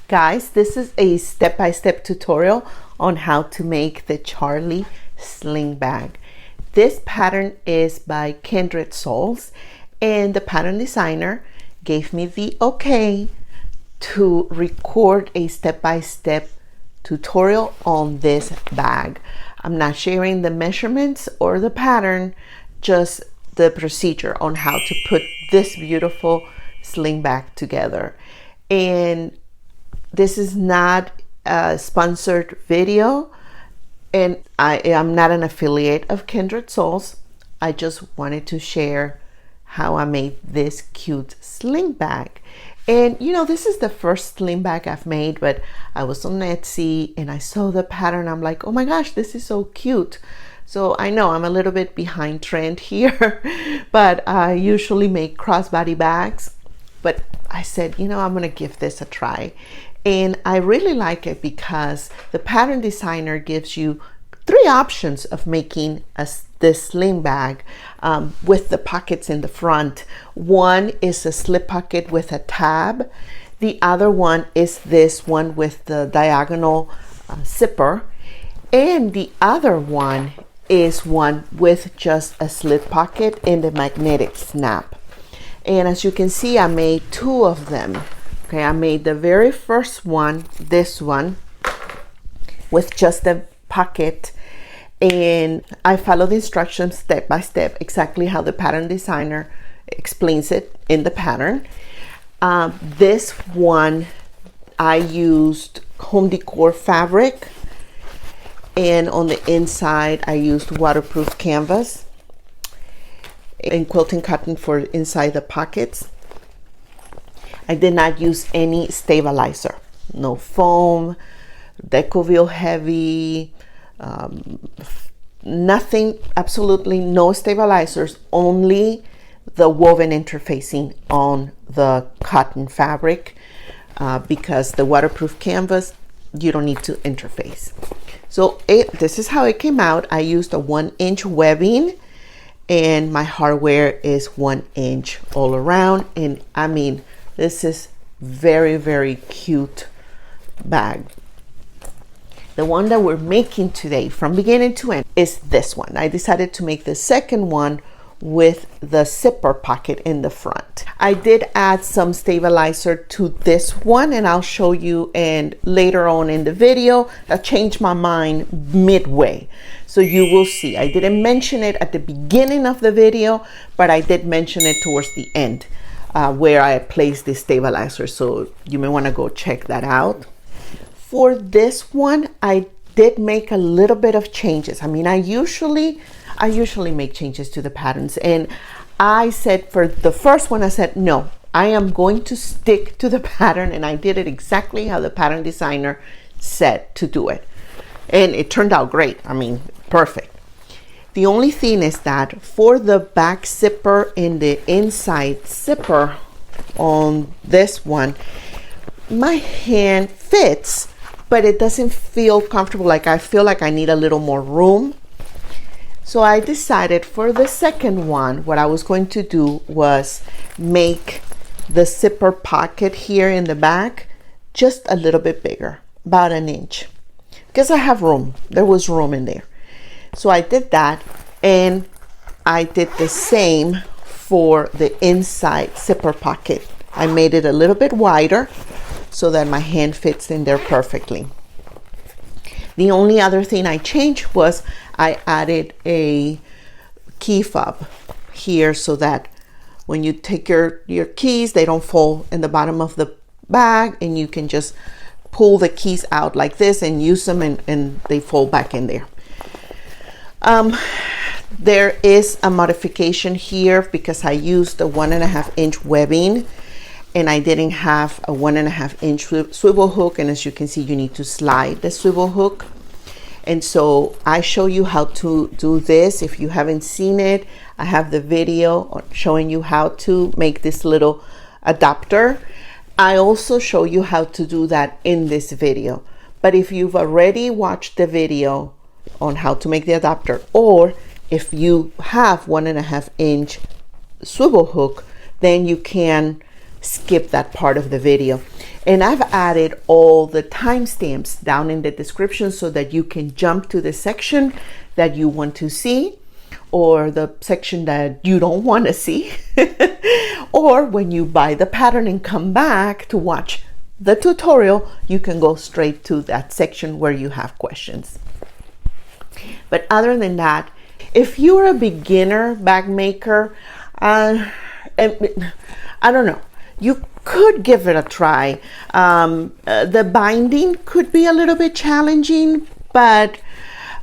Guys, this is a step-by-step tutorial on how to make the Charlie Sling Bag. This pattern is by Kindred Sewls, and the pattern designer gave me the okay to record a step-by-step tutorial on this bag. I'm not sharing the measurements or the pattern, just the procedure on how to put this beautiful sling bag together. And this is not a sponsored video, and I am not an affiliate of Kindred Sewls. I just wanted to share how I made this cute sling bag. And you know, this is the first sling bag I've made, but I was on Etsy and I saw the pattern. I'm like, oh my gosh, this is so cute. So I know I'm a little bit behind trend here, but I usually make crossbody bags. But I said, you know, I'm gonna give this a try. And I really like it because the pattern designer gives you 3 options of making this sling bag with the pockets in the front. One is a slip pocket with a tab. The other one is this one with the diagonal zipper. And the other one is one with just a slip pocket and a magnetic snap. And as you can see, I made 2 of them. Okay, I made the very first one, this one, with just a pocket, and I follow the instructions step by step, exactly how the pattern designer explains it in the pattern. This one, I used home decor fabric, and on the inside, I used waterproof canvas and quilting cotton for inside the pockets. I did not use any stabilizer, no foam, Decor heavy, nothing, absolutely no stabilizers, only the woven interfacing on the cotton fabric because the waterproof canvas, you don't need to interface. So this is how it came out. I used a 1-inch webbing, and my hardware is 1 inch all around. And I mean, this is very, very cute bag. The one that we're making today from beginning to end is this one. I decided to make the second one with the zipper pocket in the front. I did add some stabilizer to this one, and I'll show you, and later on in the video, I changed my mind midway. So you will see. I didn't mention it at the beginning of the video, but I did mention it towards the end. Where I placed the stabilizer, so you may want to go check that out. For this one, I did make a little bit of changes. I mean, I usually make changes to the patterns, and I said for the first one, I said no, I am going to stick to the pattern, and I did it exactly how the pattern designer said to do it, and it turned out great. I mean, perfect. The only thing is that for the back zipper and the inside zipper on this one, my hand fits, but it doesn't feel comfortable. Like I feel like I need a little more room. So I decided for the second one, what I was going to do was make the zipper pocket here in the back just a little bit bigger, about 1 inch, because I have room. There was room in there. So I did that, and I did the same for the inside zipper pocket. I made it a little bit wider so that my hand fits in there perfectly. The only other thing I changed was I added a key fob here so that when you take your keys, they don't fall in the bottom of the bag, and you can just pull the keys out like this and use them, and they fall back in there. There is a modification here because I used the 1.5 inch webbing, and I didn't have a 1.5 inch swivel hook, and as you can see, you need to slide the swivel hook. And so I show you how to do this. If you haven't seen it, I have the video showing you how to make this little adapter. I also show you how to do that in this video. But if you've already watched the video on how to make the adapter, or if you have 1.5 inch swivel hook, then you can skip that part of the video. And I've added all the timestamps down in the description so that you can jump to the section that you want to see, or the section that you don't want to see. Or when you buy the pattern and come back to watch the tutorial, you can go straight to that section where you have questions. But other than that, if you're a beginner bag maker, I don't know, you could give it a try. The binding could be a little bit challenging, but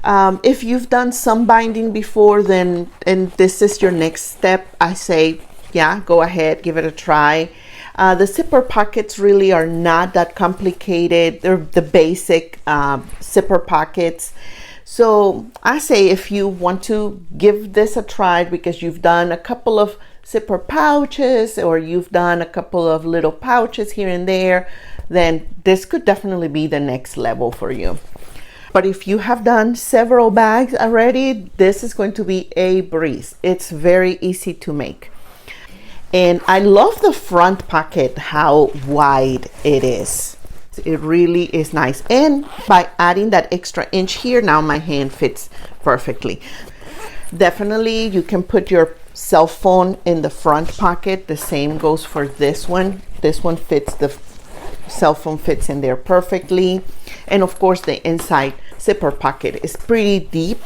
if you've done some binding before, then and this is your next step, I say, yeah, go ahead, give it a try. The zipper pockets really are not that complicated. They're the basic zipper pockets. So I say if you want to give this a try because you've done a couple of zipper pouches or you've done a couple of little pouches here and there, then this could definitely be the next level for you. But if you have done several bags already, this is going to be a breeze. It's very easy to make. And I love the front pocket, how wide it is. It really is nice. And by adding that extra inch here, now my hand fits perfectly. Definitely you can put your cell phone in the front pocket. The same goes for this one. This one fits, the cell phone fits in there perfectly. And of course the inside zipper pocket is pretty deep,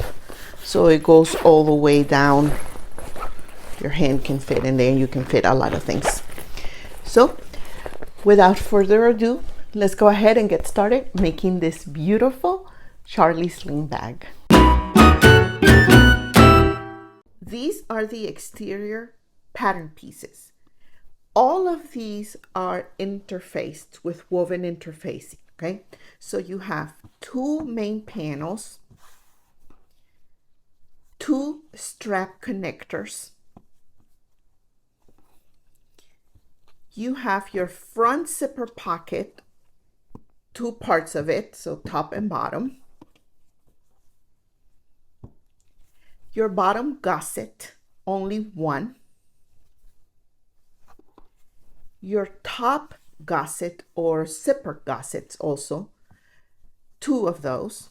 so it goes all the way down. Your hand can fit in there and you can fit a lot of things. So without further ado, let's go ahead and get started making this beautiful Charlie Sling Bag. These are the exterior pattern pieces. All of these are interfaced with woven interfacing, okay? So you have two main panels, two strap connectors. You have your front zipper pocket, two parts of it, so top and bottom. Your bottom gusset, only one. Your top gusset or zipper gussets also, two of those.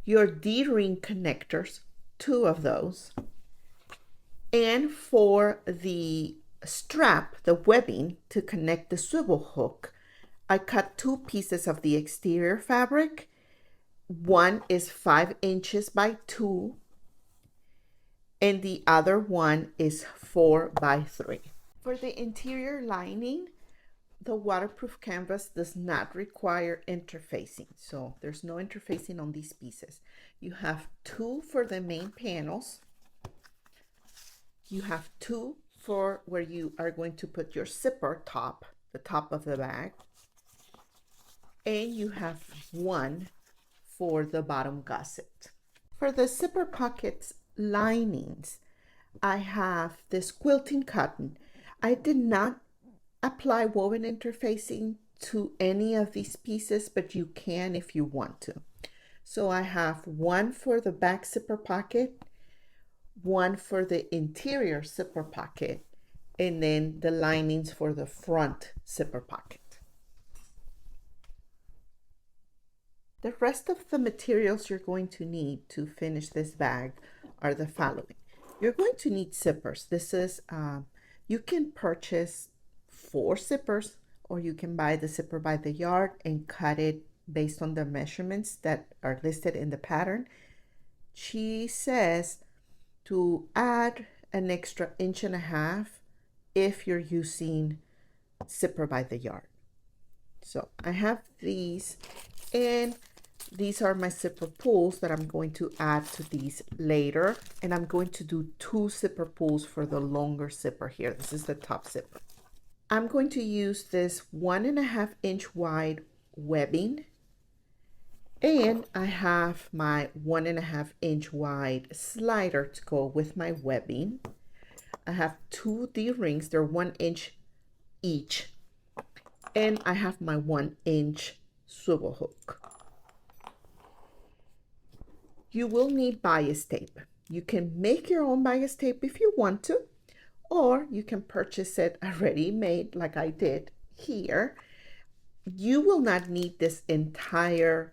Your D-ring connectors, two of those. And for the strap, the webbing to connect the swivel hook, I cut two pieces of the exterior fabric. One is 5 inches by 2, and the other one is 4 by 3. For the interior lining, the waterproof canvas does not require interfacing, so there's no interfacing on these pieces. You have two for the main panels. You have two for where you are going to put your zipper top, the top of the bag. And you have one for the bottom gusset. For the zipper pockets linings, I have this quilting cotton. I did not apply woven interfacing to any of these pieces, but you can if you want to. So I have one for the back zipper pocket, one for the interior zipper pocket, and then the linings for the front zipper pocket. The rest of the materials you're going to need to finish this bag are the following. You're going to need zippers. This is, you can purchase 4 zippers, or you can buy the zipper by the yard and cut it based on the measurements that are listed in the pattern. She says to add an extra 1.5 inches if you're using zipper by the yard. So I have these, and these are my zipper pulls that I'm going to add to these later, and I'm going to do 2 zipper pulls for the longer zipper here. This is the top zipper. I'm going to use this 1.5 inch wide webbing, and I have my 1.5 inch wide slider to go with my webbing. I have 2 D-rings, they're 1 inch each, and I have my 1 inch swivel hook. You will need bias tape. You can make your own bias tape if you want to, or you can purchase it already made like I did here. You will not need this entire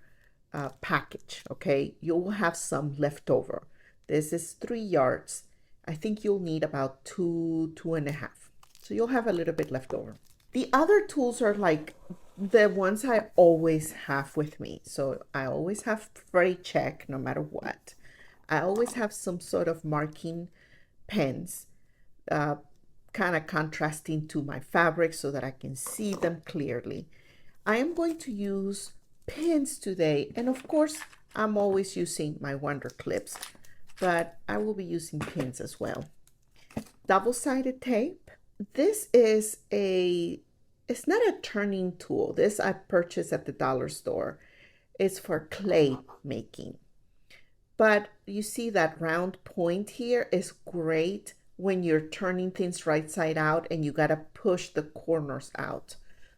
package, okay? You will have some left over. This is 3 yards. I think you'll need about two and a half. So you'll have a little bit left over. The other tools are like the ones I always have with me. So I always have for a check no matter what. I always have some sort of marking pens, kind of contrasting to my fabric so that I can see them clearly. I am going to use pins today, and of course I'm always using my Wonder clips, but I will be using pins as well. Double-sided tape. This is it's not a turning tool. This I purchased at the dollar store. It's for clay making. But you see that round point here is great when you're turning things right side out and you gotta push the corners out.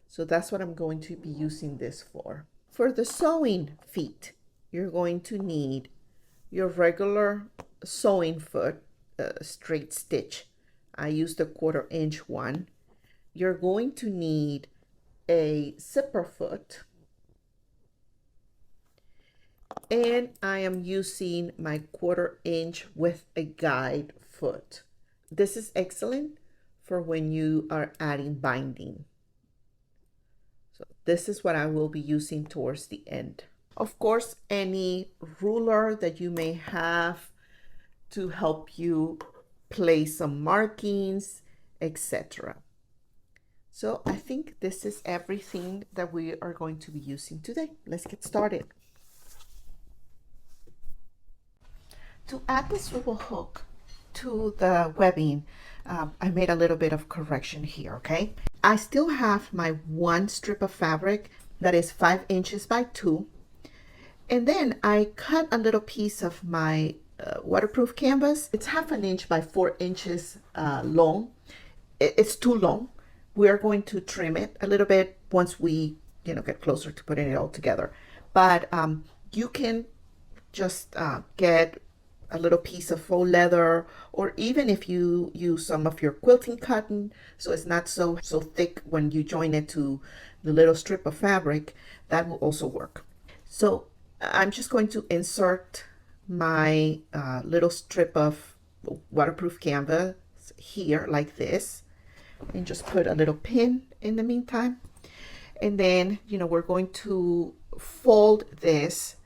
So that's what I'm going to be using this for. For the sewing feet, you're going to need your regular sewing foot, straight stitch. I used a 1/4 inch one. You're going to need a zipper foot. And I am using my 1/4 inch with a guide foot. This is excellent for when you are adding binding. So this is what I will be using towards the end. Of course, any ruler that you may have to help you place some markings, etc. So I think this is everything that we are going to be using today. Let's get started. To add the swivel hook to the webbing, I made a little bit of correction here, okay? I still have my one strip of fabric that is 5 inches by 2. And then I cut a little piece of my waterproof canvas. It's 1/2 inch by 4 inches long. It's too long. We're going to trim it a little bit once we, get closer to putting it all together. But you can just get a little piece of faux leather, or even if you use some of your quilting cotton, so it's not so thick when you join it to the little strip of fabric, that will also work. So I'm just going to insert my little strip of waterproof canvas here like this, and just put a little pin in the meantime. And then, we're going to fold this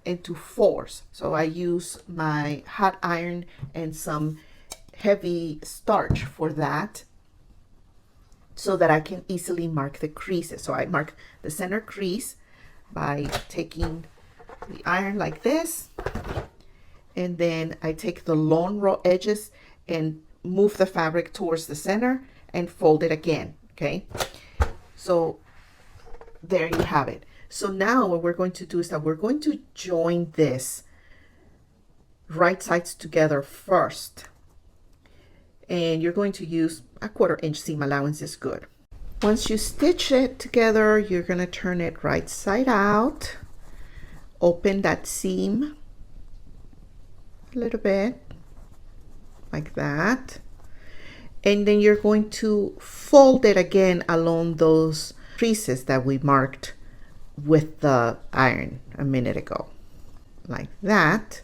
into 4s. So I use my hot iron and some heavy starch for that, so that I can easily mark the creases. So I mark the center crease by taking the iron like this, and then I take the long raw edges and move the fabric towards the center and fold it again. Okay, so there you have it. So now what we're going to do is that we're going to join this right sides together first. And you're going to use a 1/4 inch seam allowance is good. Once you stitch it together, you're going to turn it right side out. Open that seam a little bit, like that. And then you're going to fold it again along those creases that we marked with the iron a minute ago, like that.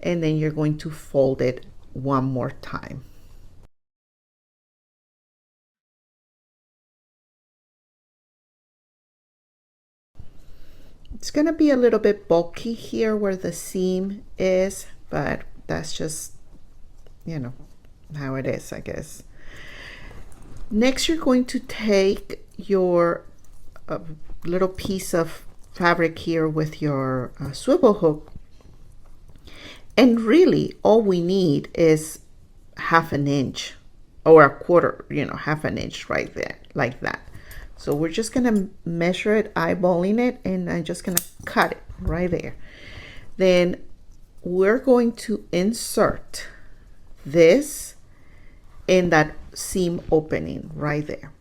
And then you're going to fold it one more time. It's going to be a little bit bulky here where the seam is, but that's just, how it is, I guess. Next, you're going to take your little piece of fabric here with your swivel hook, and really all we need is 1/2 inch or a 1/4, 1/2 inch right there, like that. So we're just gonna measure it, eyeballing it, and I'm just gonna cut it right there. Then we're going to insert this in that seam opening right there.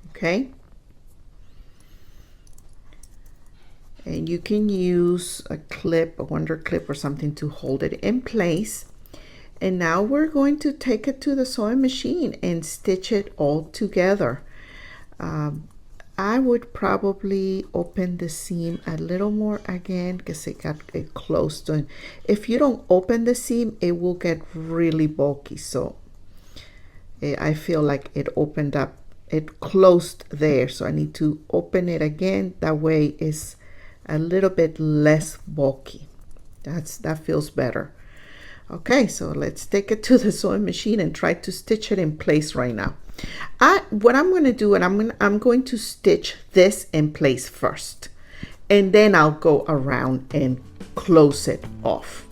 Okay, and you can use a clip, a Wonder clip or something to hold it in place. And now we're going to take it to the sewing machine and stitch it all together. I would probably open the seam a little more again because it got close to it. If you don't open the seam, it will get really bulky. So I feel like it opened up, it closed there. So I need to open it again. That way it's a little bit less bulky. That feels better. Okay, so let's take it to the sewing machine and try to stitch it in place right now. What I'm going to do, and I'm going to stitch this in place first, and then I'll go around and close it off.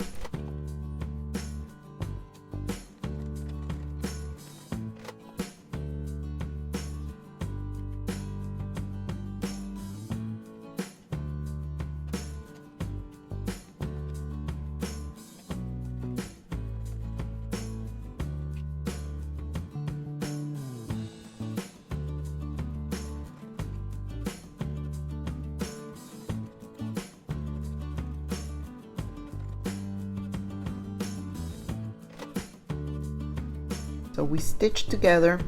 So we stitched together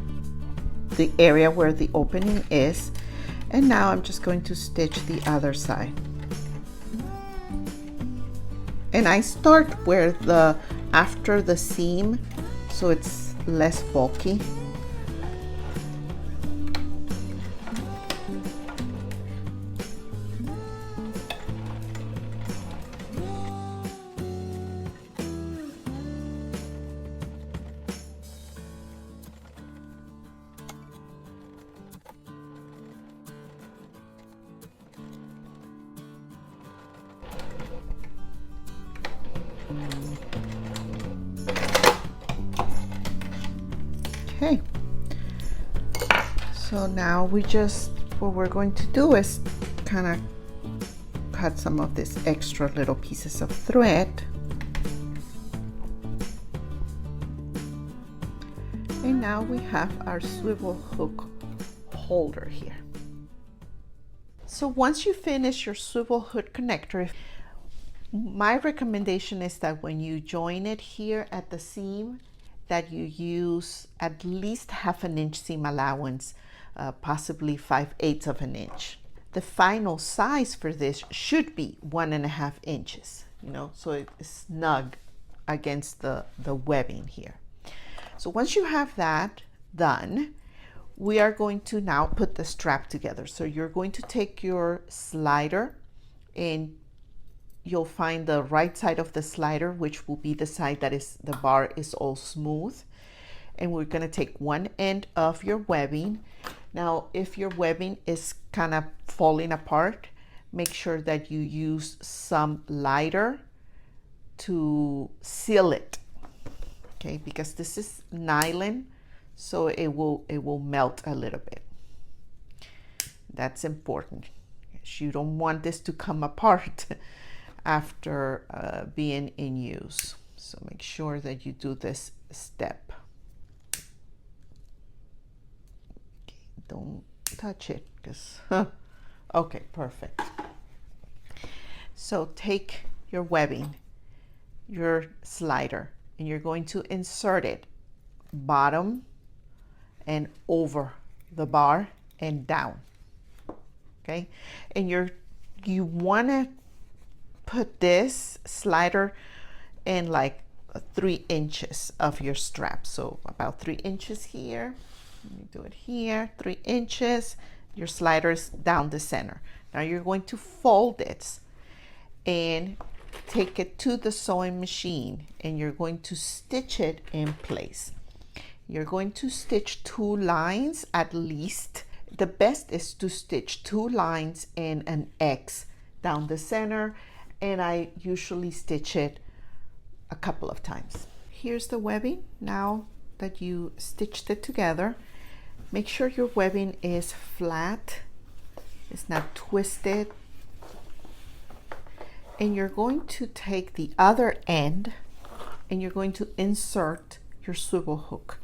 the area where the opening is, and now I'm just going to stitch the other side. And I start where after the seam, so it's less bulky. Okay, so now what we're going to do is kind of cut some of these extra little pieces of thread. And now we have our swivel hook holder here. So once you finish your swivel hook connector, my recommendation is that when you join it here at the seam, that you use at least 1/2 inch seam allowance, possibly 5/8 of an inch. The final size for this should be 1.5 inches, so it's snug against the webbing here. So once you have that done, we are going to now put the strap together. So you're going to take your slider, and you'll find the right side of the slider, which will be the side that is the bar is all smooth. And we're going to take one end of your webbing. Now, if your webbing is kind of falling apart, make sure that you use some lighter to seal it. Okay, because this is nylon, so it will melt a little bit. That's important. You don't want this to come apart after being in use. So make sure that you do this step. Okay, don't touch it, because okay, perfect. So take your webbing, your slider, and you're going to insert it bottom and over the bar and down. Okay, and you want to put this slider in like 3 inches of your strap. So about 3 inches here. Let me do it here. 3 inches. Your slider is down the center. Now you're going to fold it and take it to the sewing machine, and you're going to stitch it in place. You're going to stitch 2 lines at least. The best is to stitch 2 lines and an X down the center, and I usually stitch it a couple of times. Here's the webbing. Now that you stitched it together, make sure your webbing is flat, it's not twisted, and you're going to take the other end and you're going to insert your swivel hook.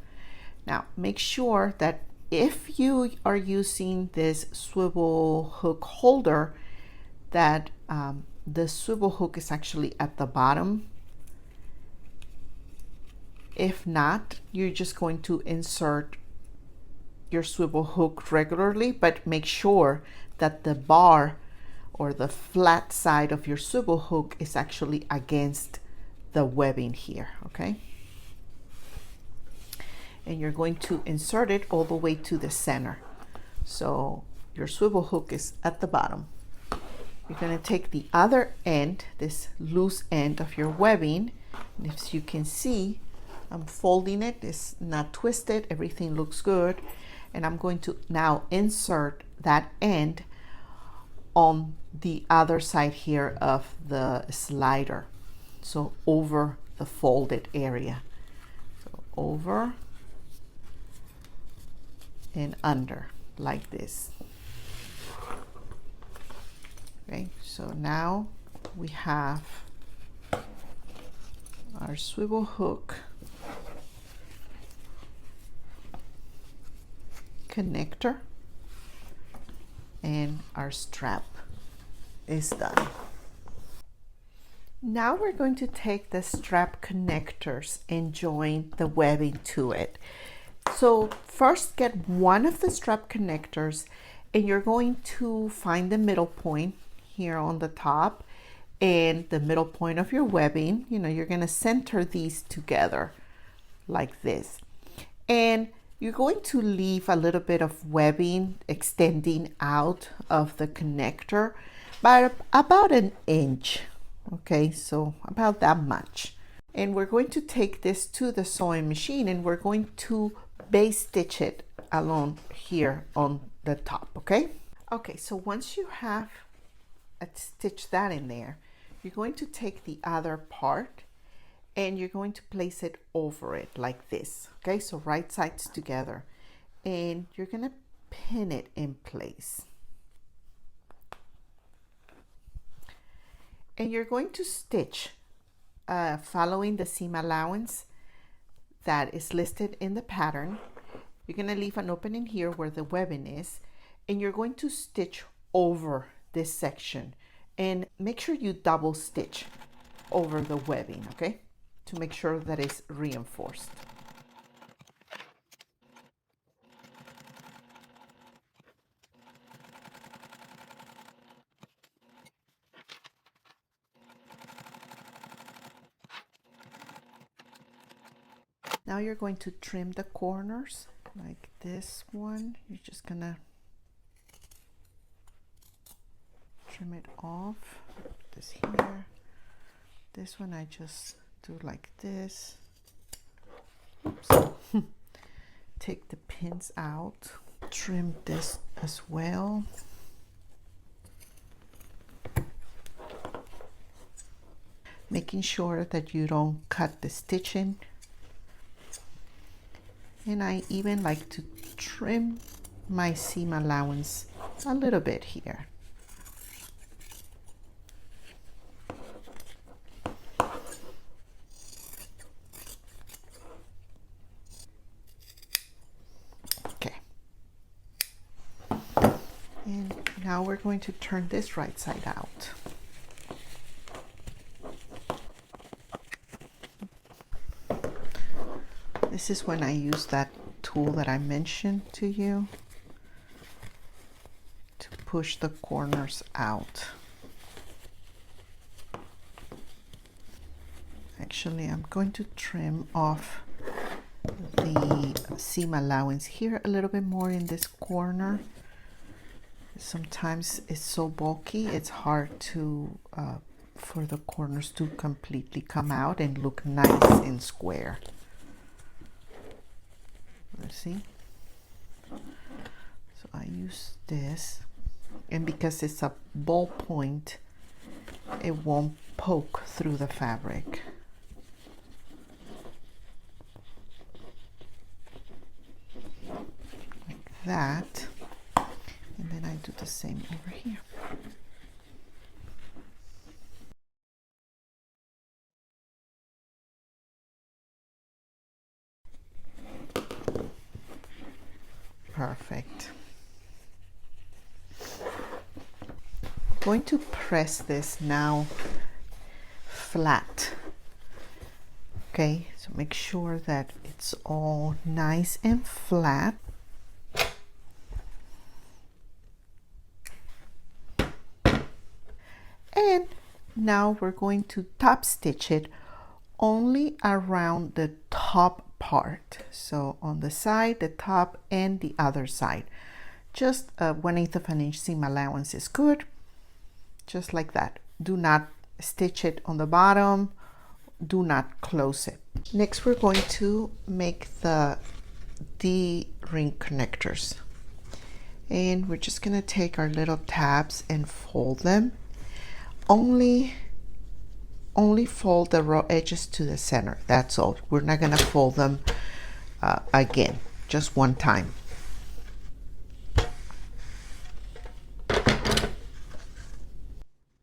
Now make sure that if you are using this swivel hook holder, that the swivel hook is actually at the bottom If not, you're just going to insert your swivel hook regularly, but make sure that the bar or the flat side of your swivel hook is actually against the webbing here, okay? And you're going to insert it all the way to the center. So your swivel hook is at the bottom. You're going to take the other end, this loose end of your webbing, and as you can see, I'm folding it. It's not twisted. Everything looks good. And I'm going to now insert that end on the other side here of the slider. So over the folded area. So over and under like this. Okay, so now we have our swivel hook connector and our strap is done. Now we're going to take the strap connectors and join the webbing to it. So first get one of the strap connectors and you're going to find the middle point here on the top and the middle point of your webbing. You know, you're going to center these together like this. And you're going to leave a little bit of webbing extending out of the connector by about an inch. Okay, so about that much. And we're going to take this to the sewing machine and we're going to base stitch it along here on the top, okay? Okay, so once you have stitched that in there, you're going to take the other part and you're going to place it over it like this. Okay, so right sides together, and you're going to pin it in place. And you're going to stitch following the seam allowance that is listed in the pattern. You're going to leave an opening here where the webbing is, and you're going to stitch over this section and make sure you double stitch over the webbing, okay, to make sure that it's reinforced. Now you're going to trim the corners like this one. You're just gonna trim it off. This here. This one I just do like this. Oops. Take the pins out. Trim this as well. Making sure that you don't cut the stitching. And I even like to trim my seam allowance a little bit here. Okay. And now we're going to turn this right side out. This is when I use that tool that I mentioned to you to push the corners out. Actually, I'm going to trim off the seam allowance here a little bit more in this corner. Sometimes it's so bulky, it's hard to for the corners to completely come out and look nice and square. Let's see. So I use this, and because it's a ball point, it won't poke through the fabric. Like that. And then I do the same over here. Perfect. I'm going to press this now flat. Okay, So make sure that it's all nice and flat. And now we're going to top stitch it only around the top part. So on the side, the top, and the other side. Just 1/8 of an inch seam allowance is good. Just like that. Do not stitch it on the bottom. Do not close it. Next, we're going to make the D-ring connectors. And we're just going to take our little tabs and fold them. Only fold the raw edges to the center. That's all. We're not going to fold them again, just one time.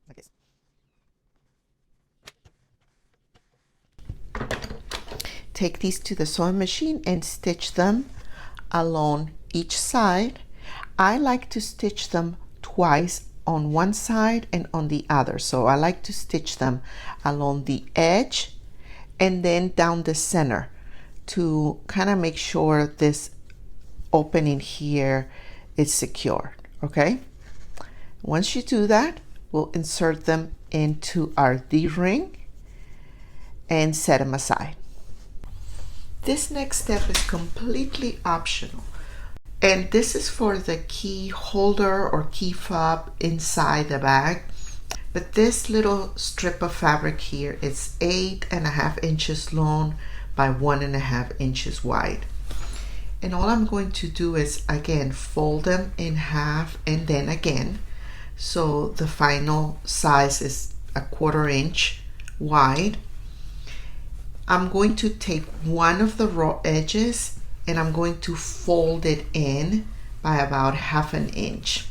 Like this. Take these to the sewing machine and stitch them along each side. I like to stitch them twice on one side and on the other. So I like to stitch them along the edge and then down the center to kind of make sure this opening here is secured. Okay, once you do that, we'll insert them into our D-ring and set them aside. This next step is completely optional. And this is for the key holder or key fob inside the bag. But this little strip of fabric here is 8.5 inches long by 1.5 inches wide. And all I'm going to do is again fold them in half and then again. So the final size is 1/4 inch wide. I'm going to take one of the raw edges and I'm going to fold it in by about 1/2 inch.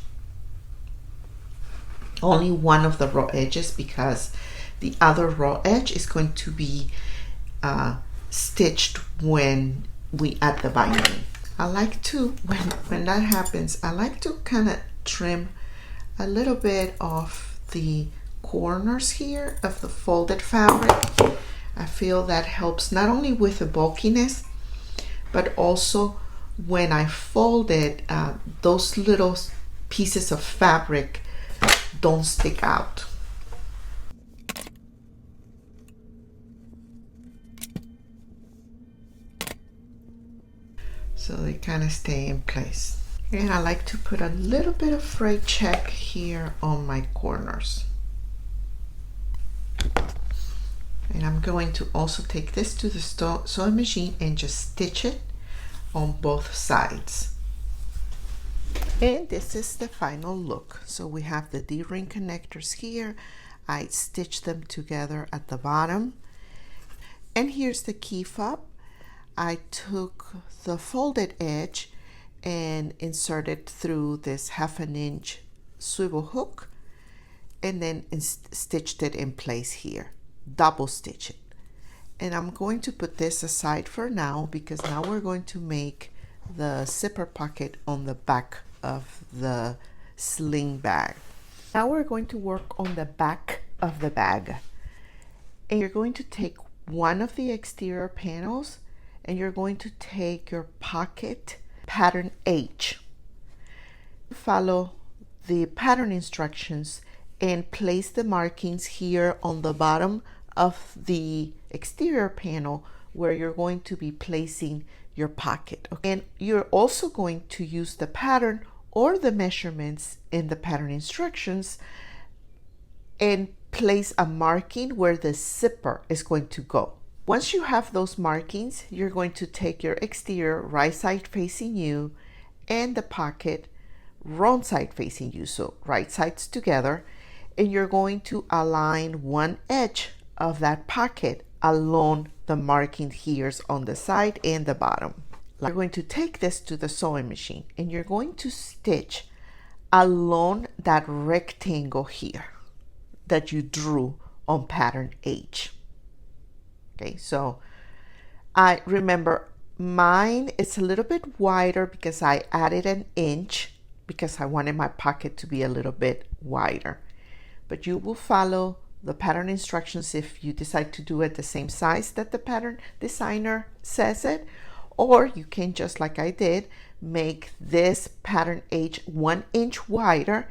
Only one of the raw edges, because the other raw edge is going to be stitched when we add the binding. I like to, when that happens, I like to kind of trim a little bit of the corners here of the folded fabric. I feel that helps not only with the bulkiness, but also when I fold it, those little pieces of fabric don't stick out. So they kind of stay in place. And I like to put a little bit of fray check here on my corners. And I'm going to also take this to the sewing machine and just stitch it on both sides. And this is the final look. So we have the D-ring connectors here. I stitched them together at the bottom. And here's the key fob. I took the folded edge and inserted through this 1/2 inch swivel hook and then stitched it in place here. Double stitch it. And I'm going to put this aside for now because now we're going to make the zipper pocket on the back of the sling bag. Now we're going to work on the back of the bag. And you're going to take one of the exterior panels and you're going to take your pocket pattern H. Follow the pattern instructions and place the markings here on the bottom of the exterior panel where you're going to be placing your pocket. And you're also going to use the pattern or the measurements in the pattern instructions and place a marking where the zipper is going to go. Once you have those markings, you're going to take your exterior right side facing you and the pocket wrong side facing you, so right sides together, and you're going to align one edge of that pocket along the marking here on the side and the bottom. You're going to take this to the sewing machine and you're going to stitch along that rectangle here that you drew on pattern H. Okay, so I remember mine is a little bit wider because I added an inch because I wanted my pocket to be a little bit wider. But you will follow the pattern instructions if you decide to do it the same size that the pattern designer says it, or you can, just like I did, make this pattern H 1 inch wider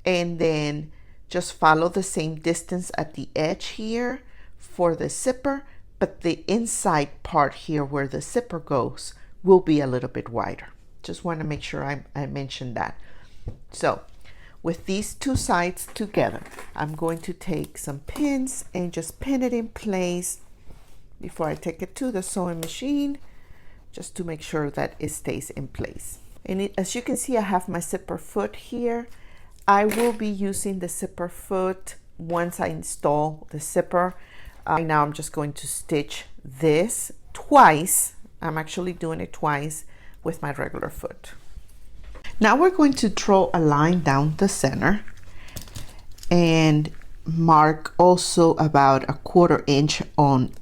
and then just follow the same distance at the edge here for the zipper, but the inside part here where the zipper goes will be a little bit wider. Just want to make sure I mentioned that. So with these two sides together, I'm going to take some pins and just pin it in place before I take it to the sewing machine, just to make sure that it stays in place. And as you can see, I have my zipper foot here. I will be using the zipper foot once I install the zipper. Right now I'm just going to stitch this twice. I'm actually doing it twice with my regular foot. Now we're going to draw a line down the center and mark also about a 1/4 inch on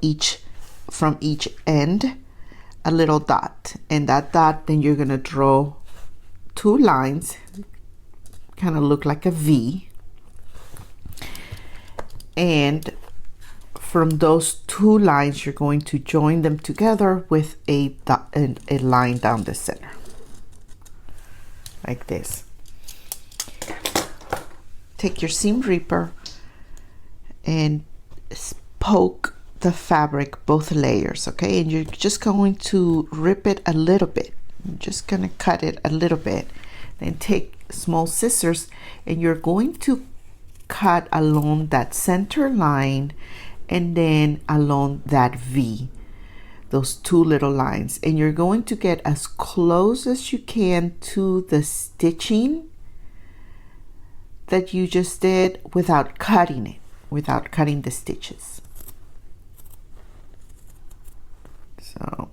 from each end, a little dot. And that dot, then you're gonna draw 2 lines, kind of look like a V. And from those 2 lines, you're going to join them together with a line down the center, like this. Take your seam ripper and poke the fabric, both layers, okay? And you're just going to rip it a little bit. I'm just gonna cut it a little bit. Then take small scissors and you're going to cut along that center line and then along that V, those 2 little lines. And you're going to get as close as you can to the stitching that you just did without cutting it, without cutting the stitches. So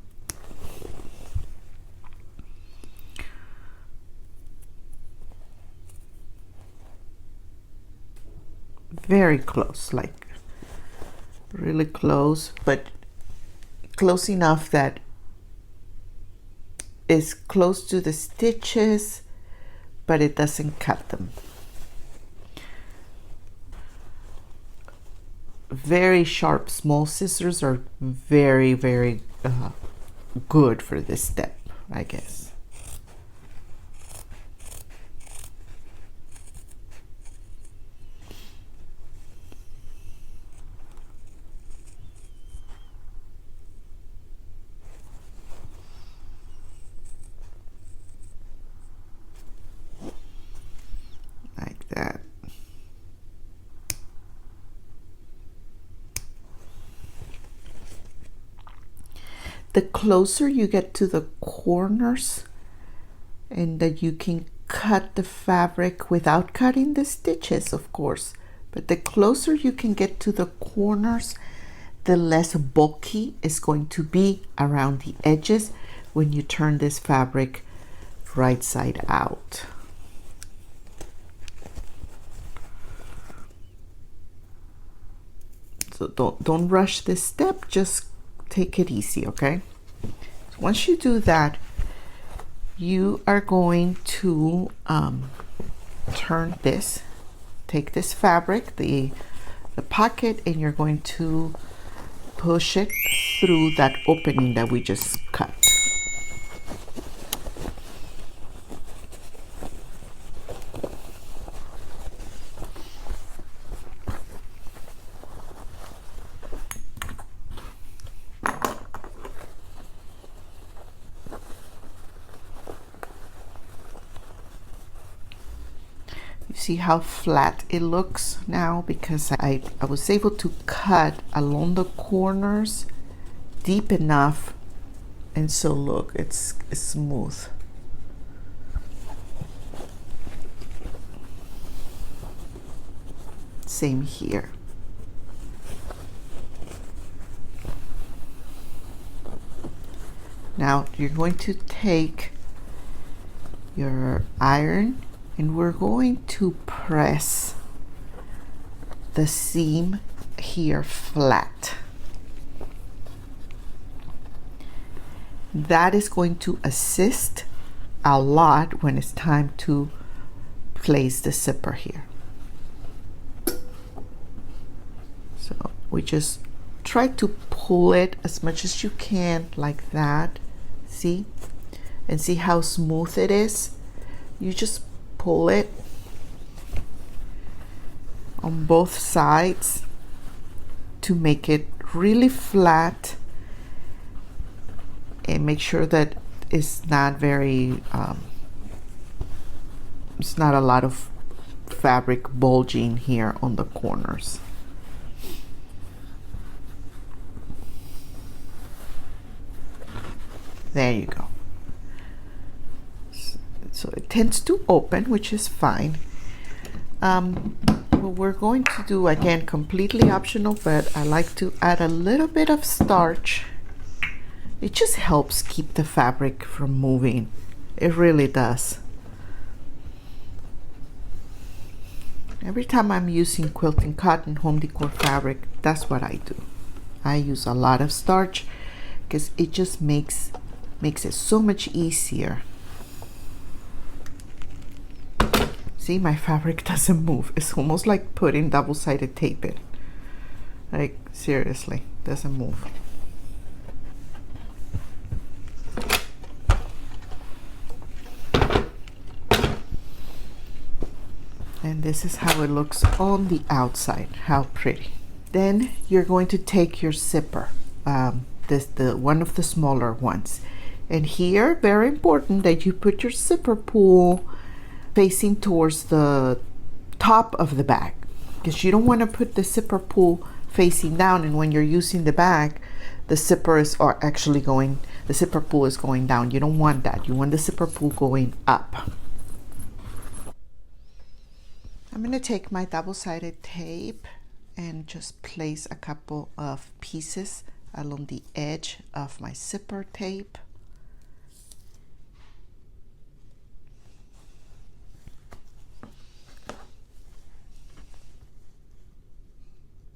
very close, like really close, but close enough that is close to the stitches, but it doesn't cut them. Very sharp small scissors are very good for this step, I guess. Like that. The closer you get to the corners, and that you can cut the fabric without cutting the stitches, of course, but the closer you can get to the corners, the less bulky it's going to be around the edges when you turn this fabric right side out. So don't rush this step, just take it easy, okay? So once you do that, you are going to turn this, take this fabric, the pocket, and you're going to push it through that opening that we just cut. See how flat it looks now, because I was able to cut along the corners deep enough, and so look, it's smooth. Same here. Now you're going to take your iron, and we're going to press the seam here flat. That is going to assist a lot when it's time to place the zipper here. we just try to pull it as much as you can like that. See? And see how smooth it is? You just pull it on both sides to make it really flat, and make sure that it's not very it's not a lot of fabric bulging here on the corners. There you go. So it tends to open, which is fine. What we're going to do, again, completely optional, but I like to add a little bit of starch. It just helps keep the fabric from moving. It really does. Every time I'm using quilting cotton home decor fabric, that's what I do. I use a lot of starch because it just makes it so much easier. See, my fabric doesn't move. It's almost like putting double-sided tape in. Like, seriously, doesn't move. And this is how it looks on the outside. How pretty. Then you're going to take your zipper, the one of the smaller ones. And here, very important that you put your zipper pull facing towards the top of the bag, because you don't want to put the zipper pull facing down, and when you're using the bag, the zipper pull is going down. You don't want that. You want the zipper pull going up. I'm going to take my double-sided tape and just place a couple of pieces along the edge of my zipper tape.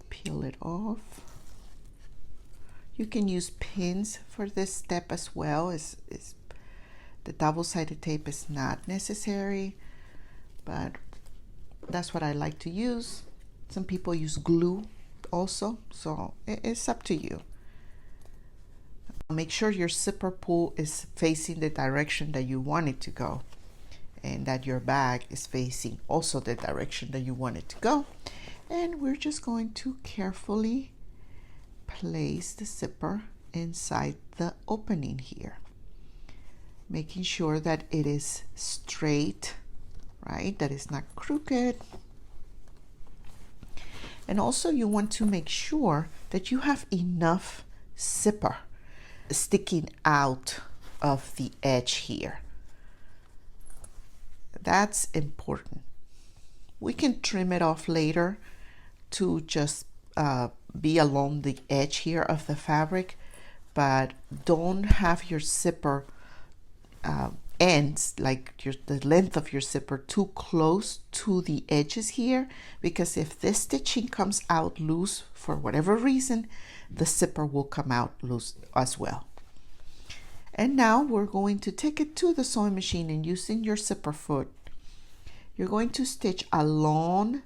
Peel it off. You can use pins for this step as well. The double-sided tape is not necessary, but that's what I like to use. Some people use glue also, so it's up to you. Make sure your zipper pull is facing the direction that you want it to go, and that your bag is facing also the direction that you want it to go. And we're just going to carefully place the zipper inside the opening here, making sure that it is straight, right? That it's not crooked. And also you want to make sure that you have enough zipper sticking out of the edge here. That's important. We can trim it off later to just be along the edge here of the fabric, but don't have your zipper ends, like the length of your zipper, too close to the edges here, because if this stitching comes out loose for whatever reason, the zipper will come out loose as well. And now we're going to take it to the sewing machine, and using your zipper foot, you're going to stitch along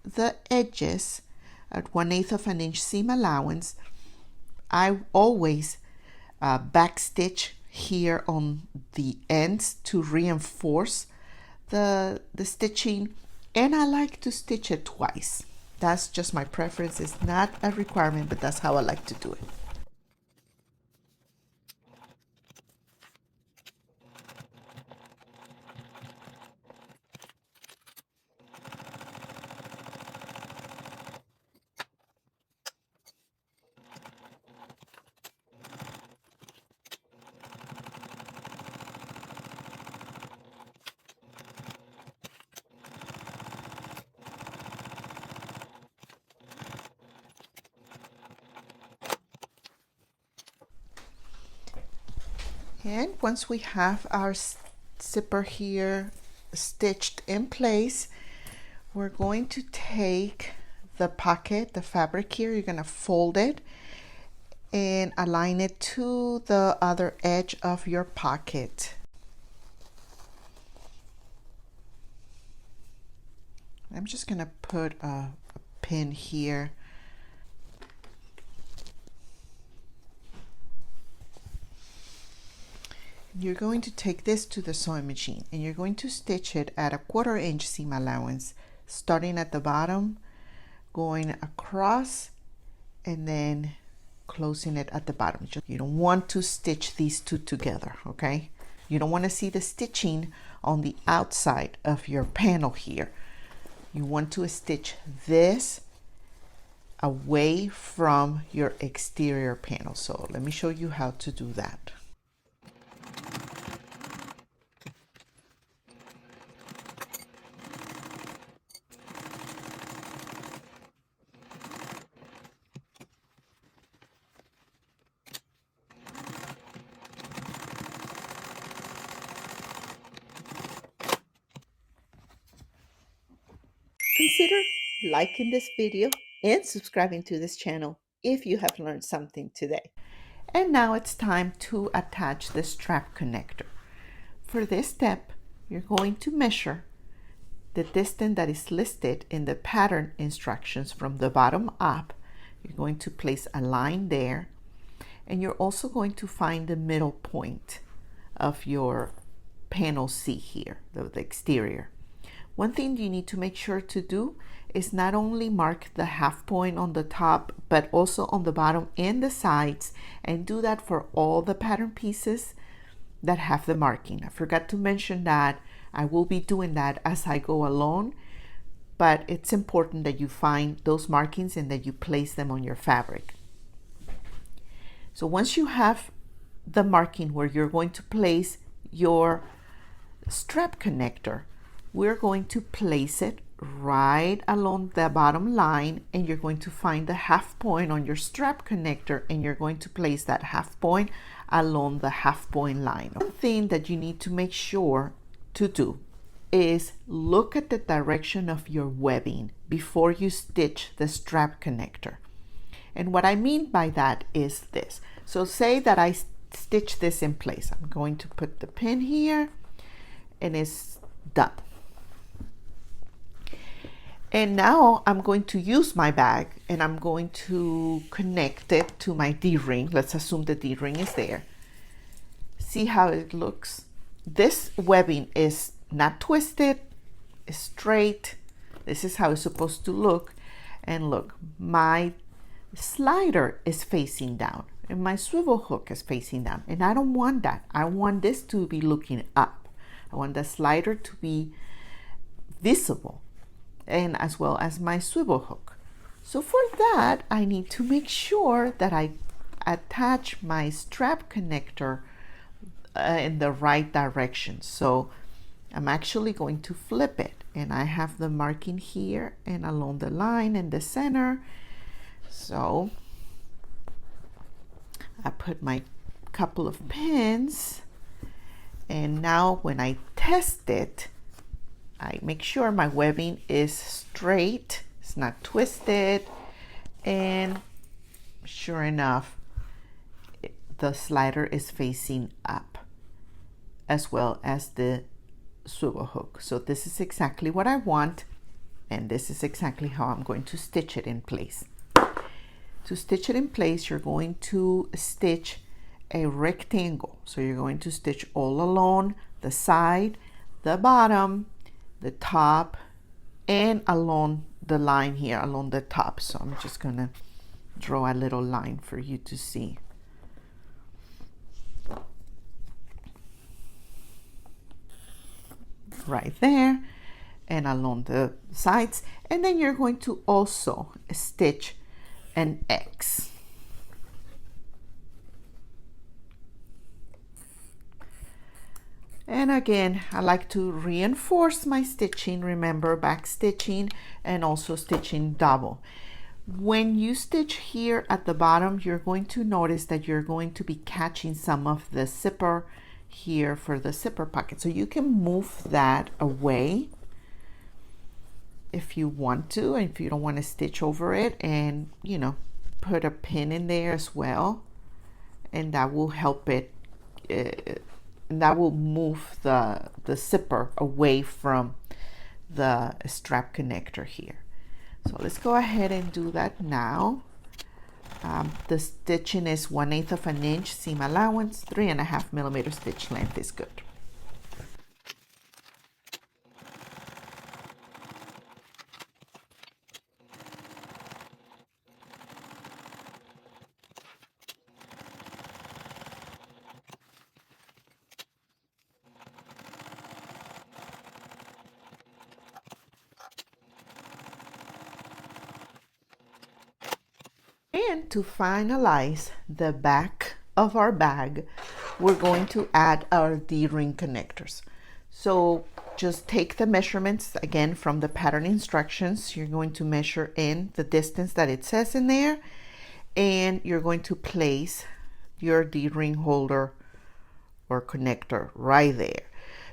the edges at 1/8 of an inch seam allowance. I always backstitch here on the ends to reinforce the stitching, and I like to stitch it twice. That's just my preference. It's not a requirement, but that's how I like to do it. And once we have our zipper here stitched in place, we're going to take the pocket, the fabric here, you're going to fold it and align it to the other edge of your pocket. I'm just going to put a pin here you're going to take this to the sewing machine and you're going to stitch it at a 1/4 inch seam allowance, starting at the bottom, going across, and then closing it at the bottom. You don't want to stitch these two together, okay? You don't want to see the stitching on the outside of your panel here. You want to stitch this away from your exterior panel. So let me show you how to do that. Consider liking this video and subscribing to this channel if you have learned something today. And now it's time to attach the strap connector. For this step, you're going to measure the distance that is listed in the pattern instructions from the bottom up. You're going to place a line there, and you're also going to find the middle point of your panel C here, the exterior. One thing you need to make sure to do is not only mark the half point on the top, but also on the bottom and the sides, and do that for all the pattern pieces that have the marking. I forgot to mention that I will be doing that as I go along, but it's important that you find those markings and that you place them on your fabric. So once you have the marking where you're going to place your strap connector, we're going to place it right along the bottom line, and you're going to find the half point on your strap connector, and you're going to place that half point along the half point line. One thing that you need to make sure to do is look at the direction of your webbing before you stitch the strap connector. And what I mean by that is this. So say that I stitch this in place. I'm going to put the pin here, and it's done. And now I'm going to use my bag, and I'm going to connect it to my D-ring. Let's assume the D-ring is there. See how it looks? This webbing is not twisted, it's straight. This is how it's supposed to look. And look, my slider is facing down and my swivel hook is facing down. And I don't want that. I want this to be looking up. I want the slider to be visible, and as well as my swivel hook. So for that, I need to make sure that I attach my strap connector in the right direction. So I'm actually going to flip it, and I have the marking here and along the line in the center. So I put my couple of pins, and now when I test it, I make sure my webbing is straight, it's not twisted, and sure enough, the slider is facing up as well as the swivel hook. So this is exactly what I want, and this is exactly how I'm going to stitch it in place. To stitch it in place, you're going to stitch a rectangle. So you're going to stitch all along the side, the bottom, the top, and along the line here along the top. So I'm just gonna draw a little line for you to see. Right there, and along the sides. And then you're going to also stitch an X. And again, I like to reinforce my stitching. Remember, back stitching and also stitching double. When you stitch here at the bottom, you're going to notice that you're going to be catching some of the zipper here for the zipper pocket. So you can move that away if you want to, and if you don't want to stitch over it, and you know, put a pin in there as well, and that will help it. And that will move the zipper away from the strap connector here. So let's go ahead and do that now. The stitching is 1/8 of an inch seam allowance, 3.5 millimeter stitch length is good. And to finalize the back of our bag, we're going to add our D-ring connectors. So just take the measurements again from the pattern instructions. You're going to measure in the distance that it says in there, and you're going to place your D-ring holder or connector right there.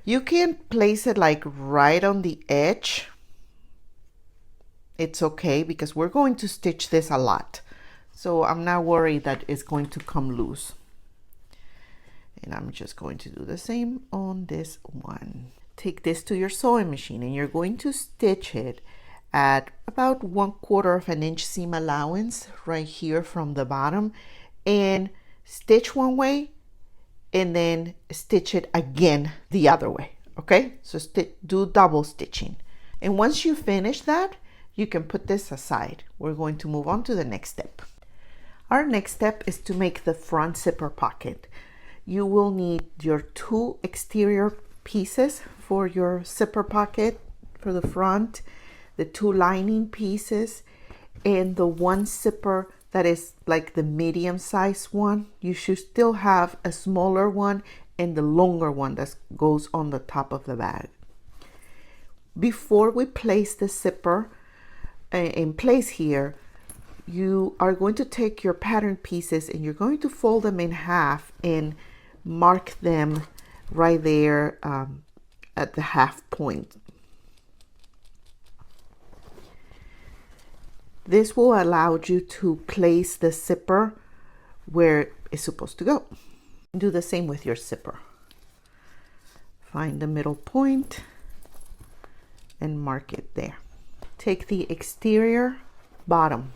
You can place it like right on the edge. It's okay because we're going to stitch this a lot. So I'm not worried that it's going to come loose. And I'm just going to do the same on this one. Take this to your sewing machine and you're going to stitch it at about 1/4 of an inch seam allowance right here from the bottom, and stitch one way and then stitch it again the other way. Okay, so do double stitching. And once you finish that, you can put this aside. We're going to move on to the next step. Our next step is to make the front zipper pocket. You will need your 2 exterior pieces for your zipper pocket for the front, the 2 lining pieces, and the 1 zipper that is like the medium size one. You should still have a smaller one and the longer one that goes on the top of the bag. Before we place the zipper in place here, you are going to take your pattern pieces and you're going to fold them in half and mark them right there at the half point. This will allow you to place the zipper where it's supposed to go. Do the same with your zipper. Find the middle point and mark it there. Take the exterior bottom,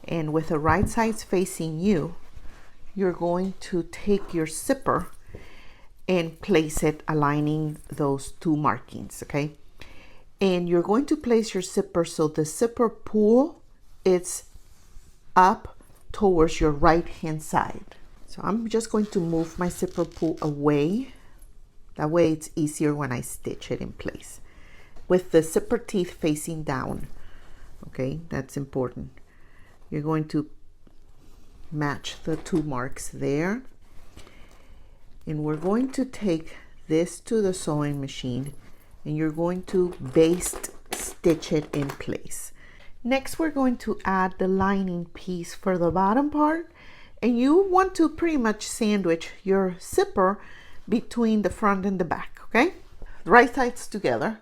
and with the right sides facing you, you're going to take your zipper and place it aligning those 2 markings, okay? And you're going to place your zipper so the zipper pull is up towards your right hand side. So I'm just going to move my zipper pull away. That way it's easier when I stitch it in place. With the zipper teeth facing down, okay? That's important. You're going to match the 2 marks there. And we're going to take this to the sewing machine and you're going to baste stitch it in place. Next, we're going to add the lining piece for the bottom part, and you want to pretty much sandwich your zipper between the front and the back, okay? Right sides together.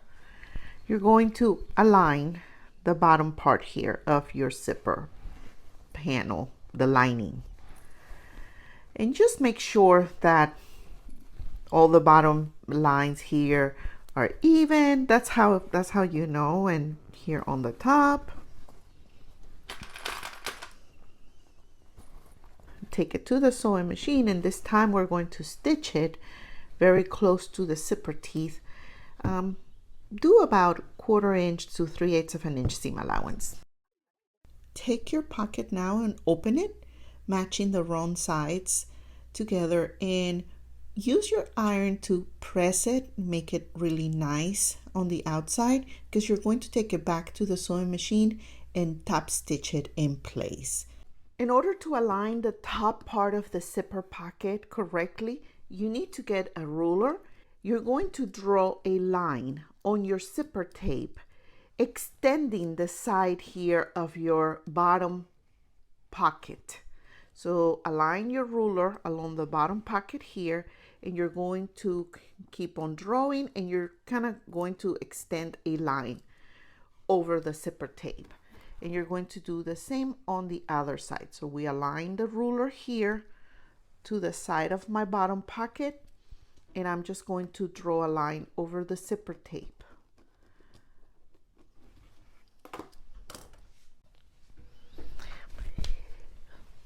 You're going to align the bottom part here of your zipper panel, the lining. And just make sure that all the bottom lines here are even. That's how you know. And here on the top, take it to the sewing machine, and this time we're going to stitch it very close to the zipper teeth. Do about 1/4 inch to 3/8 of an inch seam allowance. Take your pocket now and open it, matching the wrong sides together, and use your iron to press it, make it really nice on the outside, because you're going to take it back to the sewing machine and top stitch it in place. In order to align the top part of the zipper pocket correctly, you need to get a ruler. You're going to draw a line on your zipper tape, extending the side here of your bottom pocket. So align your ruler along the bottom pocket here, and you're going to keep on drawing, and you're kind of going to extend a line over the zipper tape. And you're going to do the same on the other side. So we align the ruler here to the side of my bottom pocket, and I'm just going to draw a line over the zipper tape.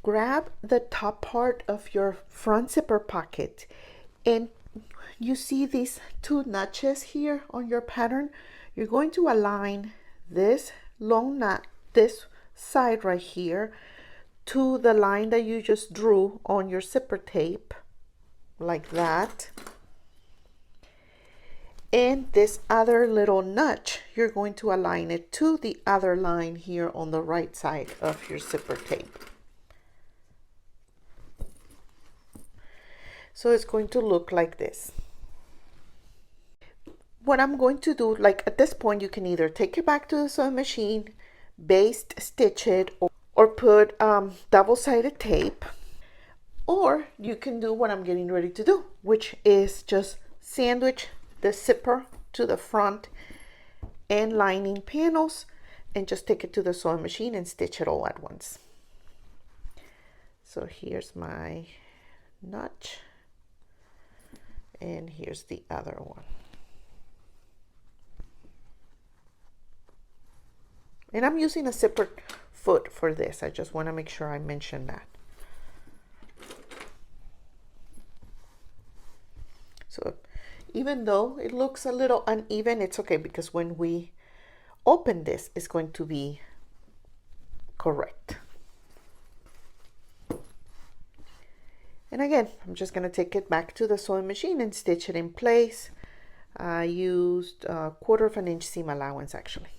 grab the top part of your front zipper pocket, and you see these two notches here on your pattern. You're going to align this long nut, this side right here, to the line that you just drew on your zipper tape, like that. And this other little notch, you're going to align it to the other line here on the right side of your zipper tape. So it's going to look like this. What I'm going to do, like at this point, you can either take it back to the sewing machine, baste stitch it, or put double-sided tape, or you can do what I'm getting ready to do, which is just sandwich the zipper to the front and lining panels and just take it to the sewing machine and stitch it all at once. So here's my notch, and here's the other one. And I'm using a zipper foot for this. I just want to make sure I mention that. So even though it looks a little uneven, it's okay, because when we open this, it's going to be correct. And again, I'm just going to take it back to the sewing machine and stitch it in place. I used 1/4 inch seam allowance actually.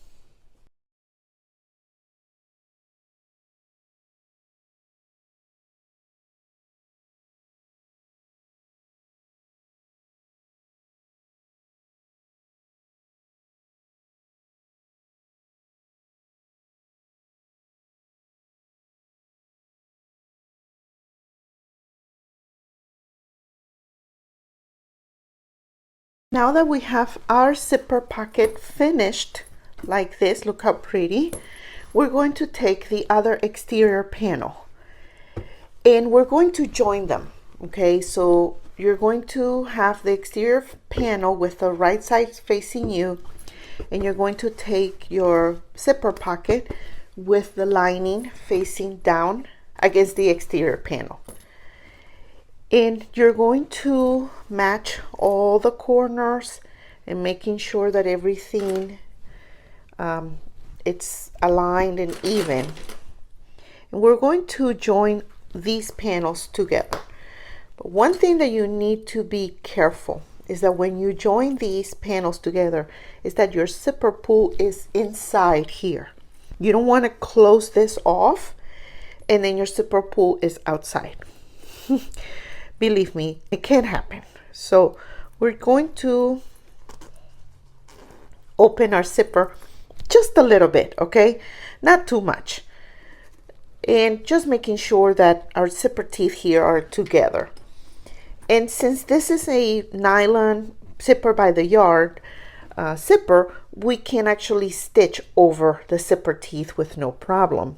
Now that we have our zipper pocket finished like this, look how pretty, we're going to take the other exterior panel and we're going to join them. Okay, so you're going to have the exterior panel with the right side facing you, and you're going to take your zipper pocket with the lining facing down against the exterior panel. And you're going to match all the corners and making sure that everything it's aligned and even. And we're going to join these panels together. But one thing that you need to be careful is that when you join these panels together, is that your zipper pull is inside here. You don't want to close this off and then your zipper pull is outside. Believe me, it can happen. So we're going to open our zipper just a little bit, okay? Not too much. And just making sure that our zipper teeth here are together. And since this is a nylon zipper by the yard zipper, we can actually stitch over the zipper teeth with no problem.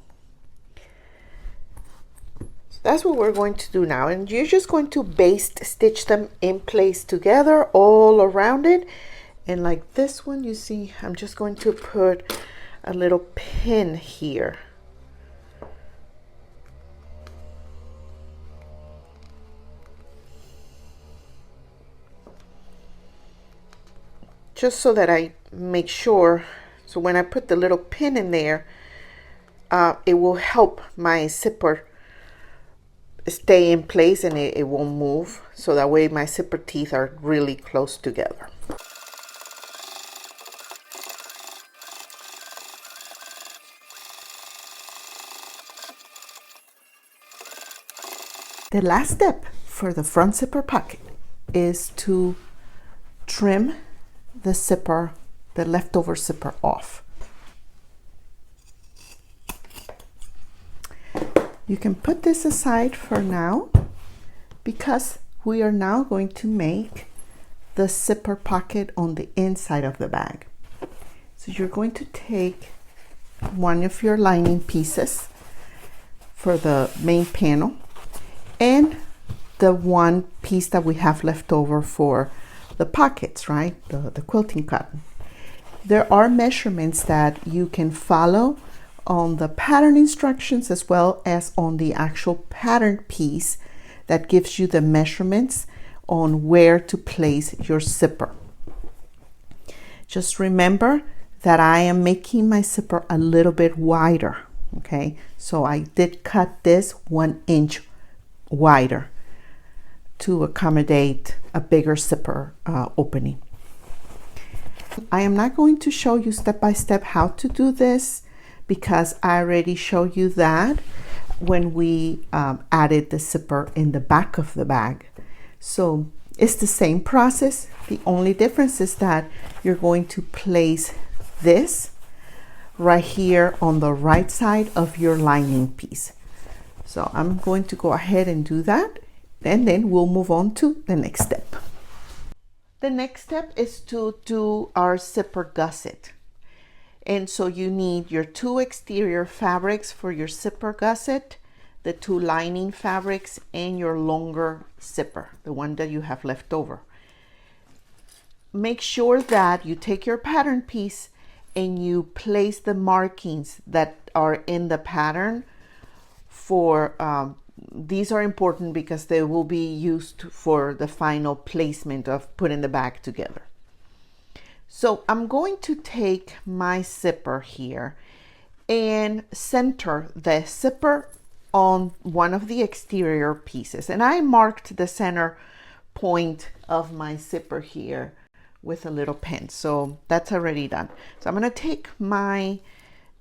That's what we're going to do now, and you're just going to baste stitch them in place together all around it. And like this one, you see, I'm just going to put a little pin here. Just so that I make sure, so when I put the little pin in there, it will help my zipper stay in place and it won't move, so that way my zipper teeth are really close together. The last step for the front zipper pocket is to trim the zipper, the leftover zipper off. You can put this aside for now because we are now going to make the zipper pocket on the inside of the bag. So you're going to take one of your lining pieces for the main panel and the one piece that we have left over for the pockets, right? The quilting cotton. There are measurements that you can follow on the pattern instructions as well as on the actual pattern piece that gives you the measurements on where to place your zipper. Just remember that I am making my zipper a little bit wider, okay? So I did cut this 1 inch wider to accommodate a bigger zipper opening. I am not going to show you step by step how to do this because I already showed you that when we added the zipper in the back of the bag. So it's the same process. The only difference is that you're going to place this right here on the right side of your lining piece. So I'm going to go ahead and do that, and then we'll move on to the next step. The next step is to do our zipper gusset. And so you need your 2 exterior fabrics for your zipper gusset, the 2 lining fabrics, and your longer zipper, the one that you have left over. Make sure that you take your pattern piece and you place the markings that are in the pattern for these are important because they will be used for the final placement of putting the bag together. So I'm going to take my zipper here and center the zipper on one of the exterior pieces. And I marked the center point of my zipper here with a little pen. So that's already done. So I'm going to take my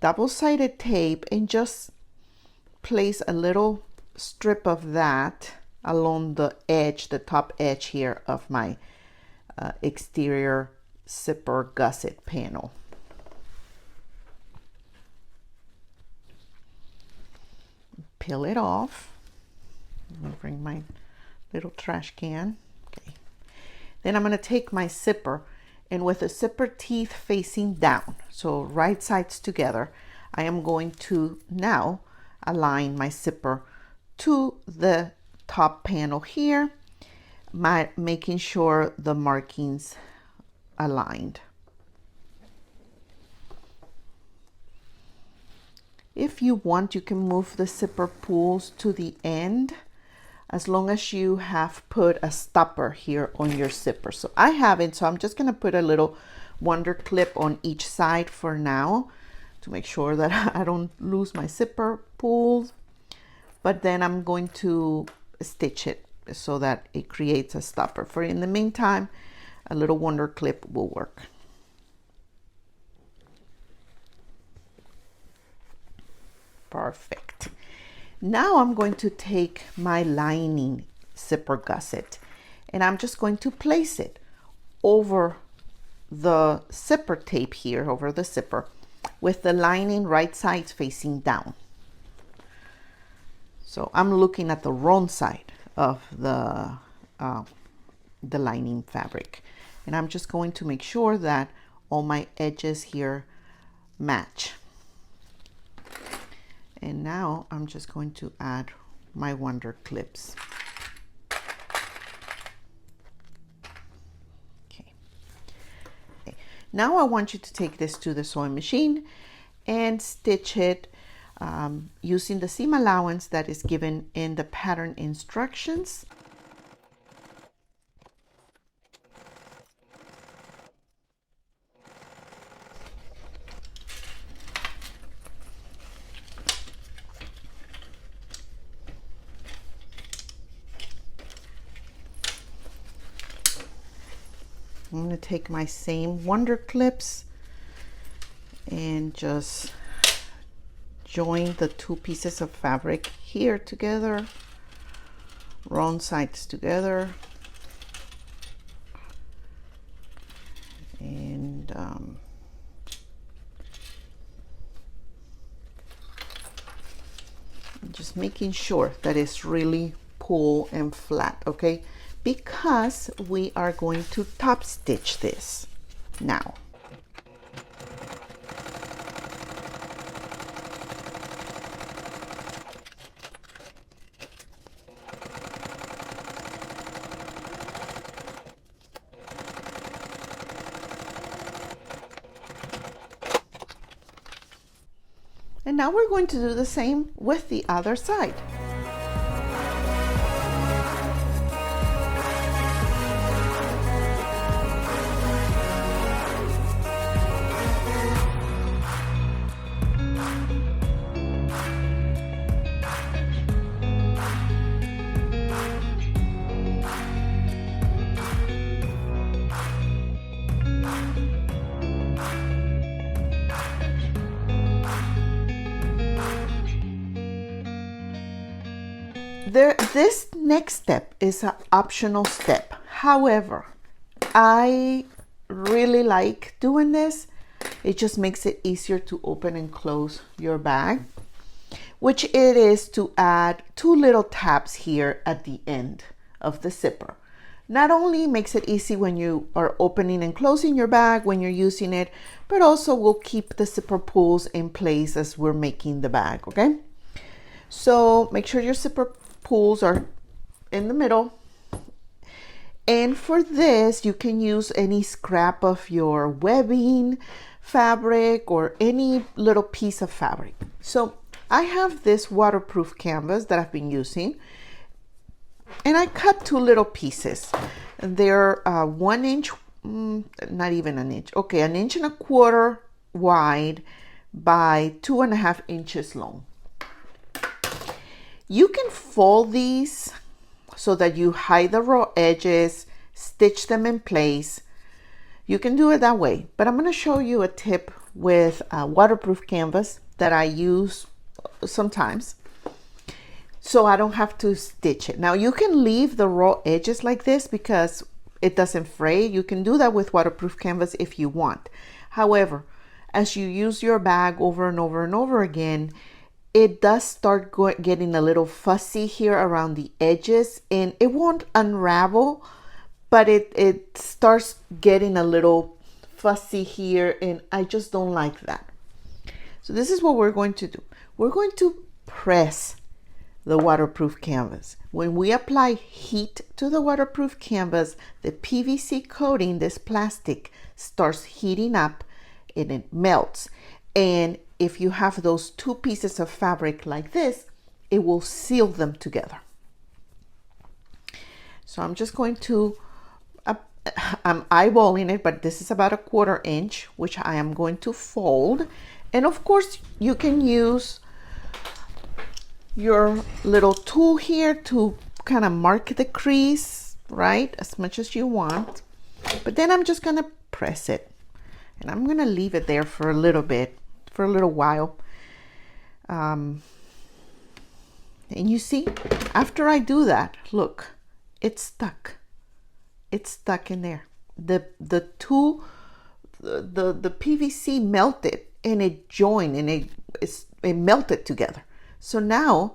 double-sided tape and just place a little strip of that along the edge, the top edge here of my exterior zipper gusset panel. Peel it off. I'm going to bring my little trash can. Okay. Then I'm going to take my zipper, and with the zipper teeth facing down, so right sides together, I am going to now align my zipper to the top panel here, making sure the markings aligned. If you want, you can move the zipper pulls to the end as long as you have put a stopper here on your zipper. So I haven't, so I'm just going to put a little wonder clip on each side for now to make sure that I don't lose my zipper pulls. But then I'm going to stitch it so that it creates a stopper. For in the meantime, a little wonder clip will work. Perfect. Now I'm going to take my lining zipper gusset and I'm just going to place it over the zipper tape here, over the zipper, with the lining right sides facing down. So I'm looking at the wrong side of the lining fabric, and I'm just going to make sure that all my edges here match. And now I'm just going to add my wonder clips. Okay. Now I want you to take this to the sewing machine and stitch it using the seam allowance that is given in the pattern instructions. I'm going to take my same wonder clips and just join the 2 pieces of fabric here together, wrong sides together, and just making sure that it's really pull and flat, okay? Because we are going to top stitch this now. And now we're going to do the same with the other side. This next step is an optional step. However, I really like doing this. It just makes it easier to open and close your bag, which it is to add 2 little tabs here at the end of the zipper. Not only makes it easy when you are opening and closing your bag when you're using it, but also will keep the zipper pulls in place as we're making the bag, okay? So make sure your zipper pulls are in the middle. And for this, you can use any scrap of your webbing fabric or any little piece of fabric. So I have this waterproof canvas that I've been using, and I cut 2 little pieces. They're 1 inch, not even an inch, okay, 1.25 inches wide by 2.5 inches long. You can fold these so that you hide the raw edges, stitch them in place. You can do it that way, but I'm going to show you a tip with a waterproof canvas that I use sometimes, so I don't have to stitch it. Now you can leave the raw edges like this because it doesn't fray. You can do that with waterproof canvas if you want. However, as you use your bag over and over and over again, it does start getting a little fussy here around the edges, and it won't unravel, but it starts getting a little fussy here, and I just don't like that. So this is what we're going to do. We're going to press the waterproof canvas. When we apply heat to the waterproof canvas, the PVC coating, this plastic, starts heating up and it melts. And if you have those 2 pieces of fabric like this, it will seal them together. So I'm just going to, I'm eyeballing it, but this is about 1/4 inch, which I am going to fold. And of course, you can use your little tool here to kind of mark the crease, right, as much as you want. But then I'm just gonna press it, and I'm gonna leave it there for a little bit, for a little while. And you see, after I do that, look, it's stuck. It's stuck in there. The PVC melted, and it joined, and it melted together. So now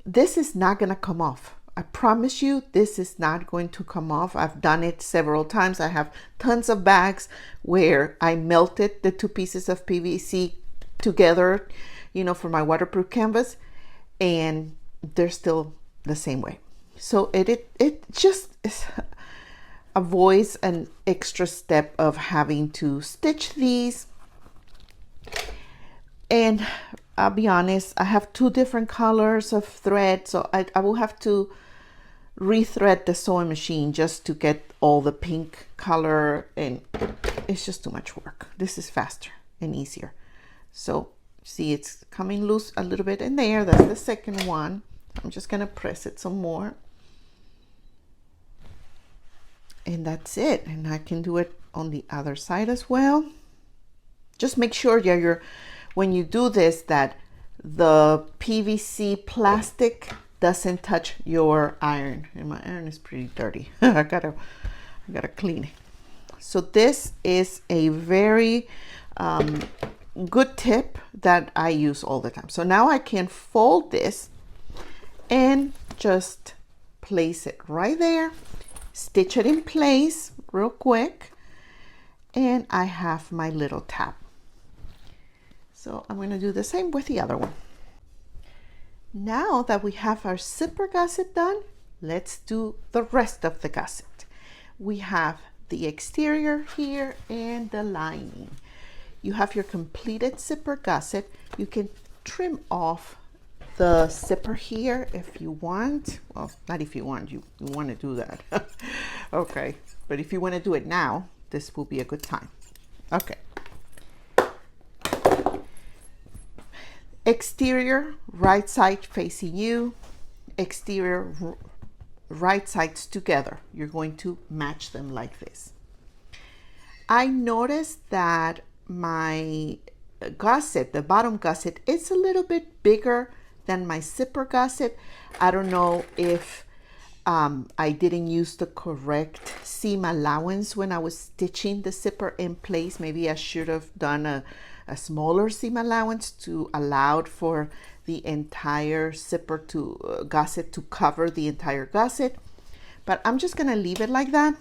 this is not gonna come off. I promise you, this is not going to come off. I've done it several times. I have tons of bags where I melted the 2 pieces of PVC together, you know, for my waterproof canvas, and they're still the same way. So it just avoids an extra step of having to stitch these. And I'll be honest, I have 2 different colors of thread, so I will have to rethread the sewing machine just to get all the pink color, and it's just too much work. This is faster and easier. So see, it's coming loose a little bit in there. That's the second one. I'm just gonna press it some more, and that's it. And I can do it on the other side as well. Just make sure that when you do this, that the PVC plastic doesn't touch your iron. And my iron is pretty dirty. I gotta clean it. So this is a very good tip that I use all the time. So now I can fold this and just place it right there, stitch it in place real quick, and I have my little tab. So I'm going to do the same with the other one. Now that we have our zipper gusset done, let's do the rest of the gusset. We have the exterior here and the lining. you have your completed zipper gusset. You can trim off the zipper here if you want. Well, not if you want, you want to do that. Okay, but if you want to do it now, this will be a good time. Okay. Exterior, right side facing you. Exterior, right sides together. You're going to match them like this. I noticed that my gusset, the bottom gusset, is a little bit bigger than my zipper gusset. I don't know if I didn't use the correct seam allowance when I was stitching the zipper in place. Maybe I should have done a smaller seam allowance to allow for the entire zipper to gusset to cover the entire gusset. But I'm just gonna leave it like that.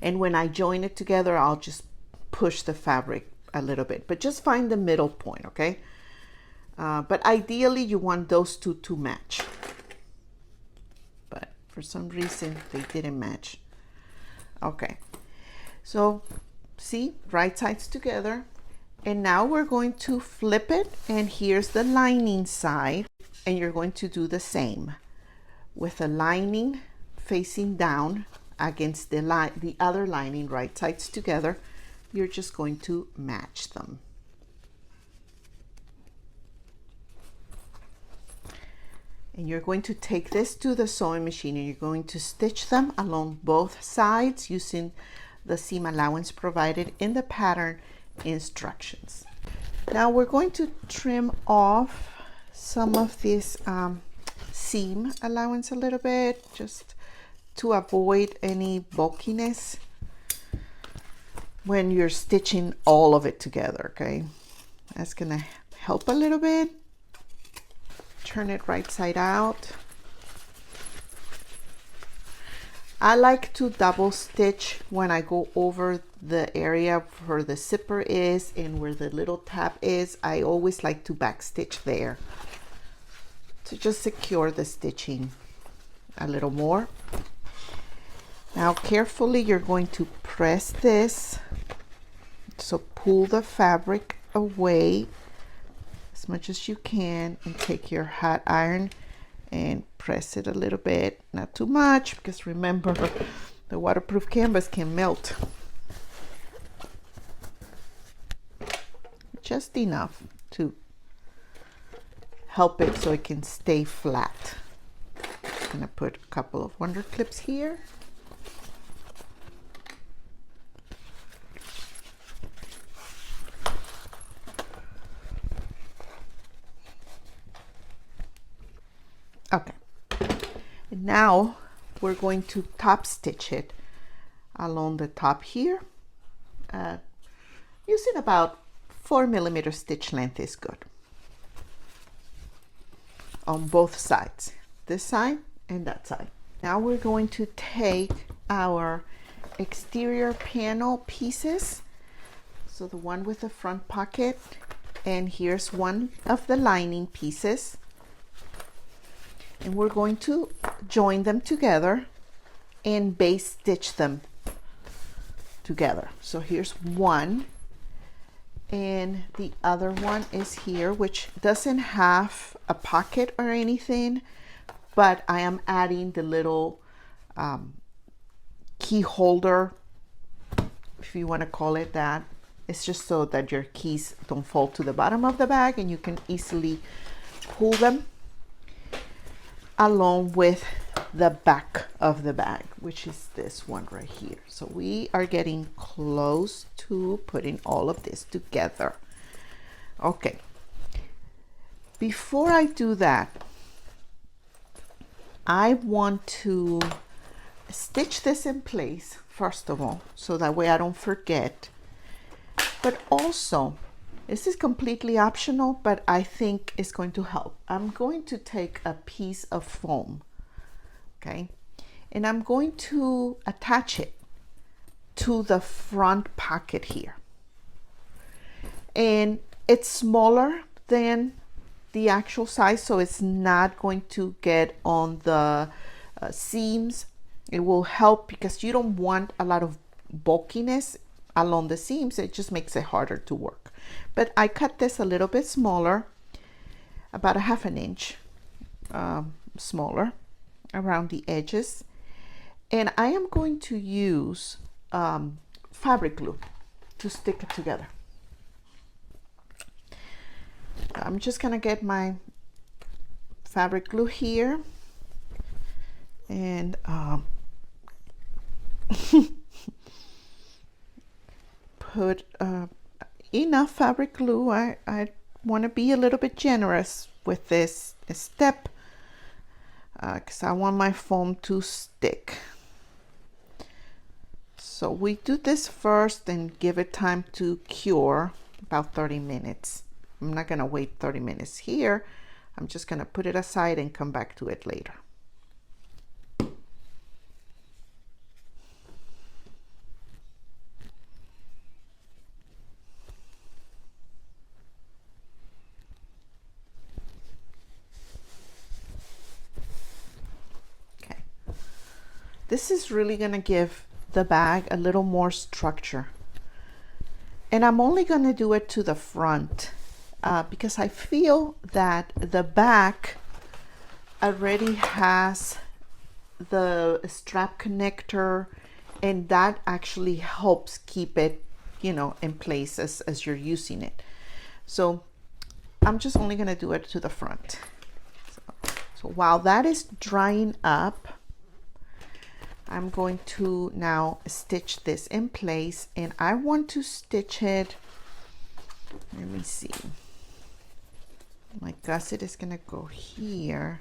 And when I join it together, I'll just push the fabric a little bit, but just find the middle point, okay? But ideally you want those two to match. But for some reason they didn't match. Okay, so see, right sides together. And now we're going to flip it, and here's the lining side, and you're going to do the same with the lining facing down against the other lining, right sides together. You're just going to match them. And you're going to take this to the sewing machine, and you're going to stitch them along both sides using the seam allowance provided in the pattern instructions. Now we're going to trim off some of this seam allowance a little bit, just to avoid any bulkiness when you're stitching all of it together, okay? That's gonna help a little bit. Turn it right side out. I like to double stitch when I go over the area where the zipper is and where the little tab is. I always like to back stitch there to just secure the stitching a little more. Now carefully you're going to press this, so pull the fabric away as much as you can and take your hot iron and press it a little bit, not too much, because remember the waterproof canvas can melt. Just enough to help it so it can stay flat. I'm gonna put a couple of wonder clips here. Okay, and now we're going to top stitch it along the top here. Using about 4mm stitch length is good on both sides, this side and that side. Now we're going to take our exterior panel pieces, so the one with the front pocket, and here's one of the lining pieces, and we're going to join them together and base stitch them together. So here's one, and the other one is here, which doesn't have a pocket or anything, but I am adding the little key holder, if you want to call it that. It's just so that your keys don't fall to the bottom of the bag and you can easily pull them along with the back of the bag, which is this one right here. So we are getting close to putting all of this together. Okay, before I do that, I want to stitch this in place first of all, so that way I don't forget. But also, this is completely optional, but I think it's going to help. I'm going to take a piece of foam, okay, and I'm going to attach it to the front pocket here. And it's smaller than the actual size, so it's not going to get on the seams. It will help because you don't want a lot of bulkiness along the seams, it just makes it harder to work. But I cut this a little bit smaller, about a half an inch smaller around the edges. And I am going to use fabric glue to stick it together. I'm just gonna get my fabric glue here and put enough fabric glue. I want to be a little bit generous with this step because I want my foam to stick. So we do this first and give it time to cure, about 30 minutes. I'm not gonna wait 30 minutes here. I'm just gonna put it aside and come back to it later. Okay. This is really gonna give the bag a little more structure. And I'm only going to do it to the front because I feel that the back already has the strap connector, and that actually helps keep it, you know, in place as you're using it. So I'm just only going to do it to the front. So while that is drying up, I'm going to now stitch this in place, and I want to stitch it, let me see, my gusset is gonna go here.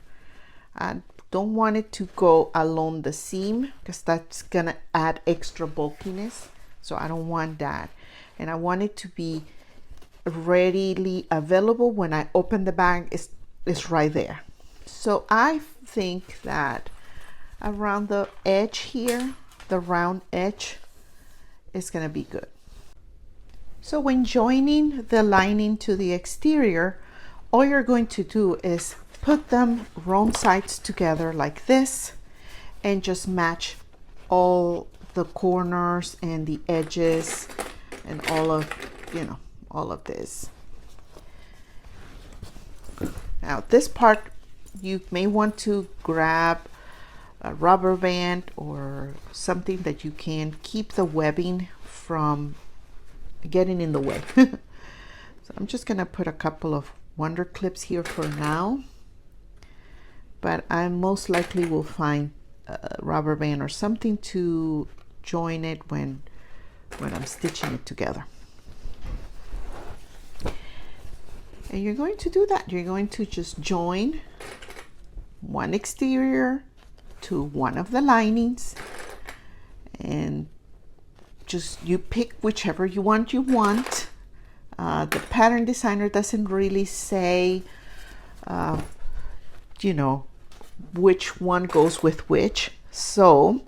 I don't want it to go along the seam because that's gonna add extra bulkiness, so I don't want that. And I want it to be readily available when I open the bag. It's right there. So I think that around the edge here, the round edge, is going to be good. So when joining the lining to the exterior, all you're going to do is put them wrong sides together like this and just match all the corners and the edges and all of, you know, all of this. Now this part, you may want to grab a rubber band or something that you can keep the webbing from getting in the way. So I'm just gonna put a couple of wonder clips here for now, but I most likely will find a rubber band or something to join it when I'm stitching it together. And you're going to do that. You're going to just join one exterior to one of the linings, and just you pick whichever you want. The pattern designer doesn't really say you know, which one goes with which, so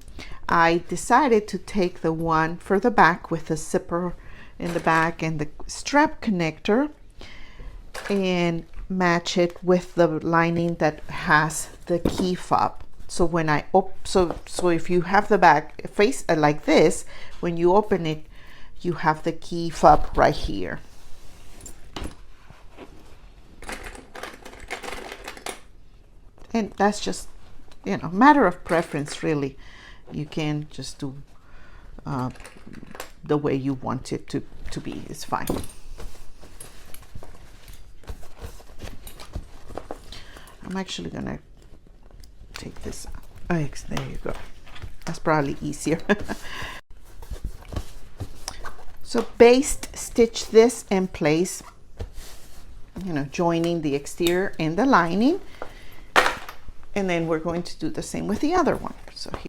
I decided to take the one for the back with the zipper in the back and the strap connector and match it with the lining that has the key fob. So when I so if you have the back face like this, when you open it, you have the key fob right here. And that's just, you know, matter of preference, really. You can just do the way you want it to be. It's fine. I'm actually gonna take this out. Oh, there you go. That's probably easier. So baste stitch this in place, you know, joining the exterior and the lining, and then we're going to do the same with the other one. So here.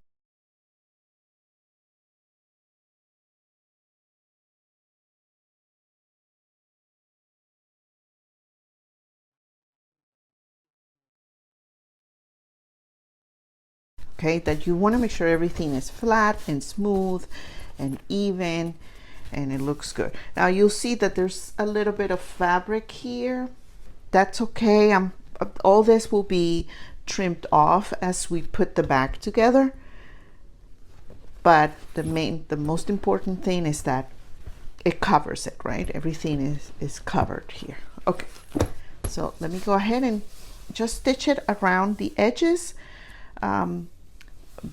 Okay, that you want to make sure everything is flat and smooth and even and it looks good. Now you'll see that there's a little bit of fabric here. That's okay. All this will be trimmed off as we put the bag together. But the most important thing is that it covers it, right? Everything is covered here. Okay, so let me go ahead and just stitch it around the edges,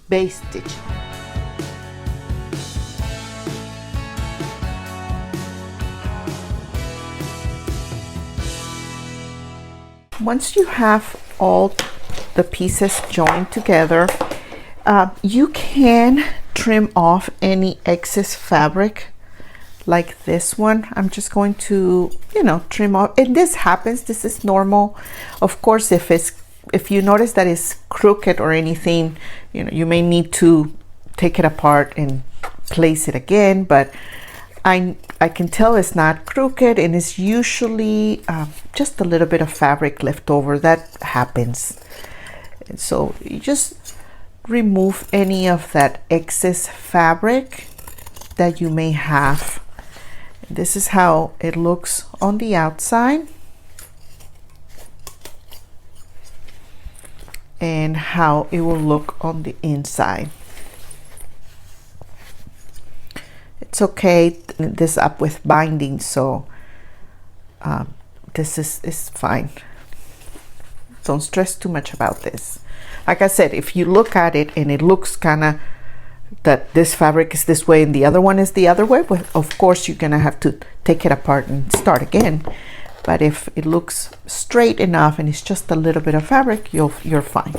base stitch. Once you have all the pieces joined together, you can trim off any excess fabric like this one. I'm just going to, trim off, and this happens, this is normal. Of course, if you notice that it's crooked or anything, you may need to take it apart and place it again, but I can tell it's not crooked, and it's usually just a little bit of fabric left over. That happens. And so you just remove any of that excess fabric that you may have. This is how it looks on the outside and how it will look on the inside. It's okay, this up with binding, so this is fine. Don't stress too much about this. Like I said, if you look at it and it looks kind of that this fabric is this way and the other one is the other way, well, of course you're gonna have to take it apart and start again. But if it looks straight enough and it's just a little bit of fabric, you're fine.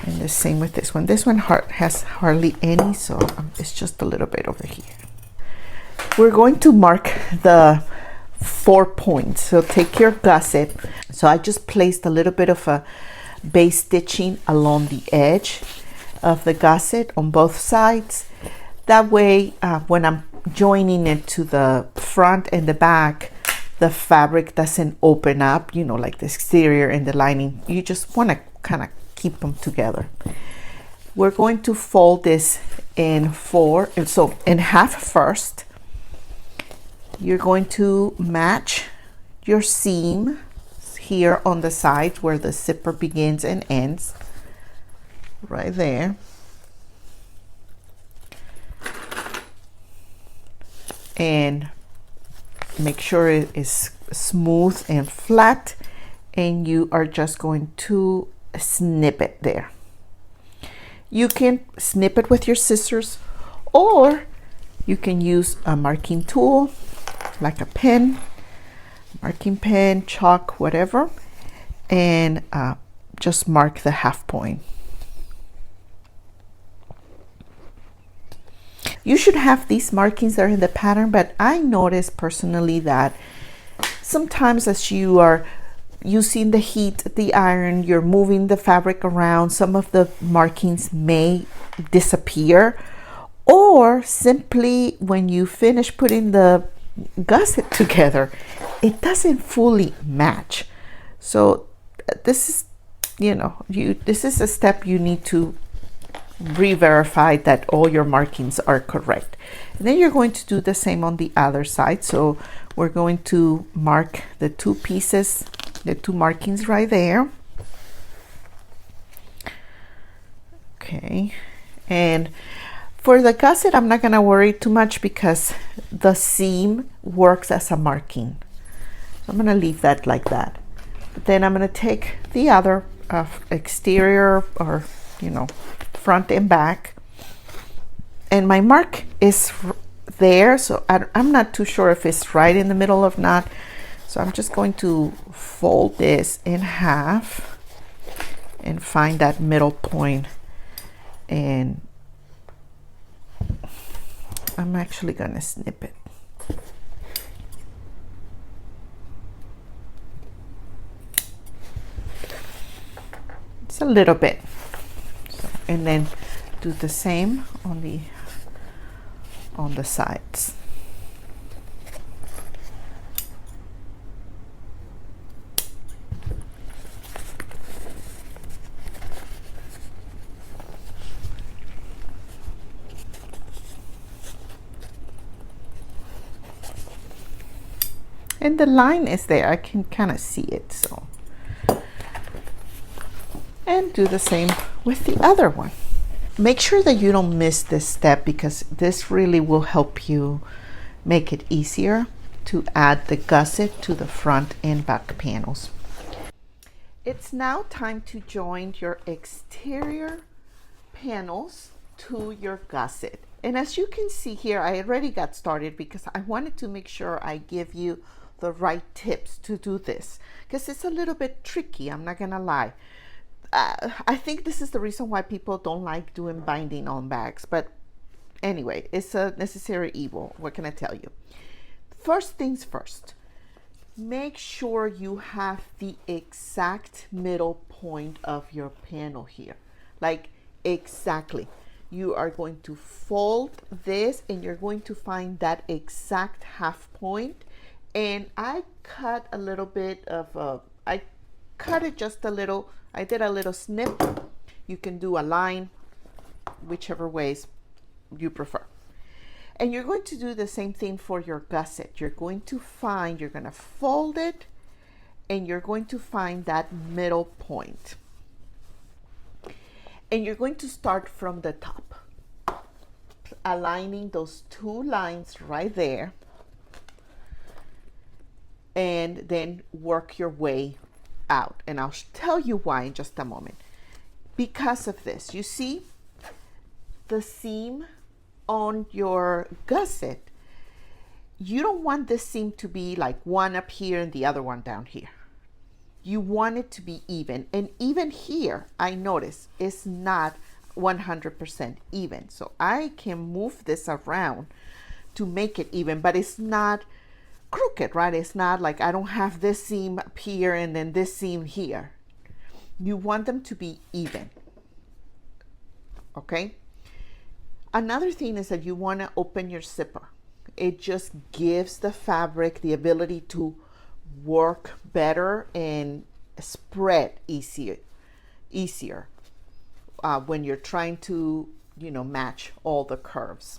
And the same with this one. This one has hardly any, so it's just a little bit over here. We're going to mark the 4 points. So take your gusset. So I just placed a little bit of a base stitching along the edge of the gusset on both sides. That way, when I'm joining it to the front and the back, the fabric doesn't open up, like the exterior and the lining. You just want to kind of keep them together. We're going to fold this in 4, so in half first. You're going to match your seam here on the sides where the zipper begins and ends, right there. And make sure it is smooth and flat, and you are just going to snip it there. You can snip it with your scissors, or you can use a marking tool like a pen, marking pen, chalk, whatever, and just mark the half point. You should have these markings that are in the pattern, but I noticed personally that sometimes as you are using the heat, the iron, you're moving the fabric around, some of the markings may disappear, or simply when you finish putting the gusset together, it doesn't fully match. So this is, this is a step you need to re-verify that all your markings are correct. And then you're going to do the same on the other side. So we're going to mark the 2 pieces, the 2 markings right there. Okay, and for the gusset, I'm not going to worry too much because the seam works as a marking. So I'm going to leave that like that. But then I'm going to take the other exterior, or front and back, and my mark is there, so I'm not too sure if it's right in the middle or not. So I'm just going to fold this in half and find that middle point, and I'm actually going to snip it. It's a little bit. So, and then do the same on the sides. And the line is there, I can kind of see it. So, and do the same with the other one. Make sure that you don't miss this step, because this really will help you make it easier to add the gusset to the front and back panels. It's now time to join your exterior panels to your gusset. And as you can see here, I already got started because I wanted to make sure I give you the right tips to do this, because it's a little bit tricky, I'm not gonna lie. I think this is the reason why people don't like doing binding on bags, but anyway, it's a necessary evil. What can I tell you? First things first, make sure you have the exact middle point of your panel here, like exactly. You are going to fold this and you're going to find that exact half point. And I cut a little bit of I cut it just a little. I did a little snip. You can do a line, whichever ways you prefer. And you're going to do the same thing for your gusset. You're going to fold it and you're going to find that middle point. And you're going to start from the top, aligning those two lines right there, and then work your way out. And I'll tell you why in just a moment. Because of this, you see the seam on your gusset, you don't want this seam to be like one up here and the other one down here. You want it to be even. And even here, I notice it's not 100% even. So I can move this around to make it even, but it's not crooked, right? It's not like I don't have this seam up here and then this seam here. You want them to be even, okay? Another thing is that you want to open your zipper. It just gives the fabric the ability to work better and spread easier when you're trying to, match all the curves.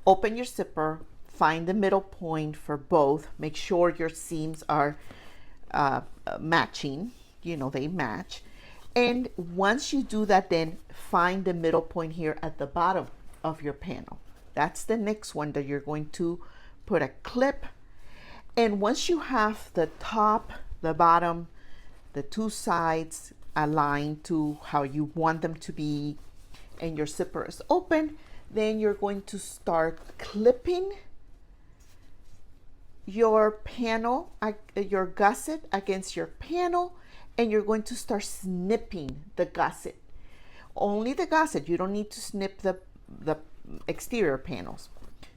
Open your zipper, find the middle point for both. Make sure your seams are matching, they match. And once you do that, then find the middle point here at the bottom of your panel. That's the next one that you're going to put a clip. And once you have the top, the bottom, the two sides aligned to how you want them to be, and your zipper is open, then you're going to start clipping your panel, your gusset against your panel, and you're going to start snipping the gusset. Only the gusset, you don't need to snip the exterior panels.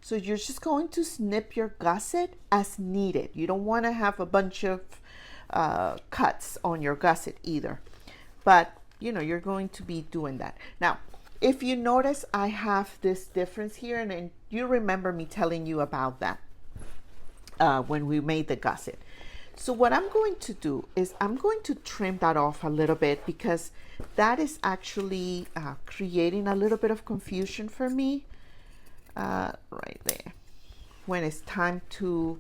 So you're just going to snip your gusset as needed. You don't want to have a bunch of cuts on your gusset either. But you're going to be doing that. Now, if you notice, I have this difference here, and you remember me telling you about that when we made the gusset. So what I'm going to do is I'm going to trim that off a little bit, because that is actually creating a little bit of confusion for me right there when it's time to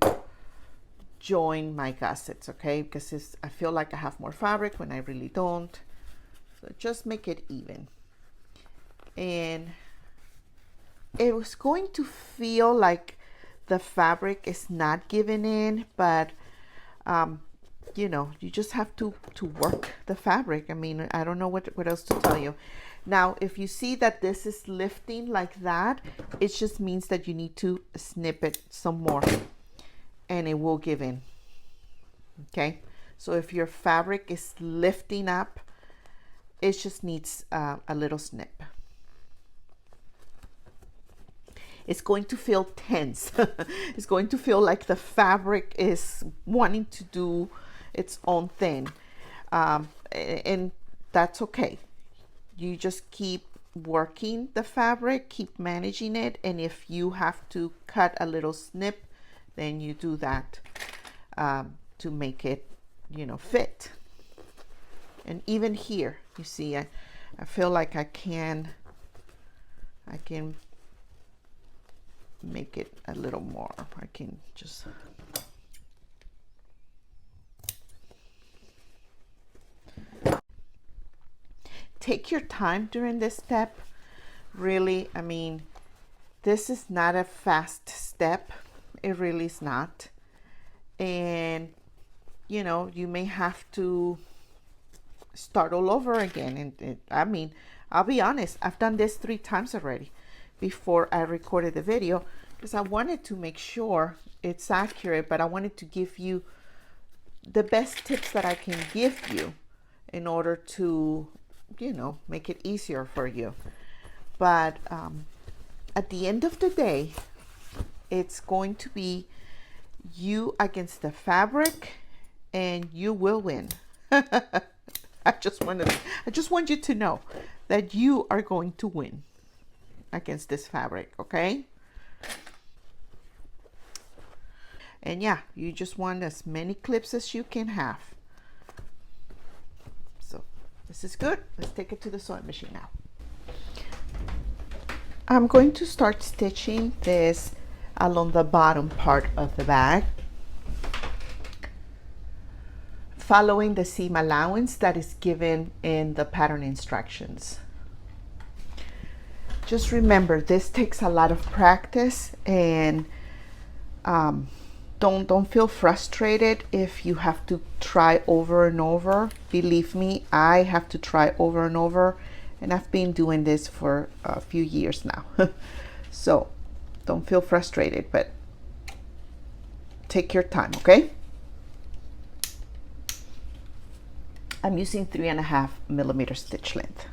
join my gussets, okay? Because I feel like I have more fabric when I really don't. So just make it even. And it was going to feel like the fabric is not giving in, but you just have to work the fabric. I mean, I don't know what else to tell you. Now, if you see that this is lifting like that, it just means that you need to snip it some more and it will give in. Okay, so if your fabric is lifting up, it just needs a little snip. It's going to feel tense. It's going to feel like the fabric is wanting to do its own thing. And that's okay. You just keep working the fabric, keep managing it. And if you have to cut a little snip, then you do that to make it, fit. And even here, you see, I feel like I can make it a little more. I can just take your time during this step. Really, I mean, this is not a fast step. It really is not. And you know, you may have to start all over again. And I mean, I'll be honest, I've done this 3 times already before I recorded the video, because I wanted to make sure it's accurate, but I wanted to give you the best tips that I can give you in order to, you know, make it easier for you. But at the end of the day, it's going to be you against the fabric, and you will win. I just want you to know that you are going to win against this fabric, okay? And yeah, you just want as many clips as you can have. So this is good. Let's take it to the sewing machine now. I'm going to start stitching this along the bottom part of the bag, following the seam allowance that is given in the pattern instructions. Just remember, this takes a lot of practice, and don't feel frustrated if you have to try over and over. Believe me, I have to try over and over, and I've been doing this for a few years now. So don't feel frustrated, but take your time, okay? I'm using 3.5 millimeter stitch length.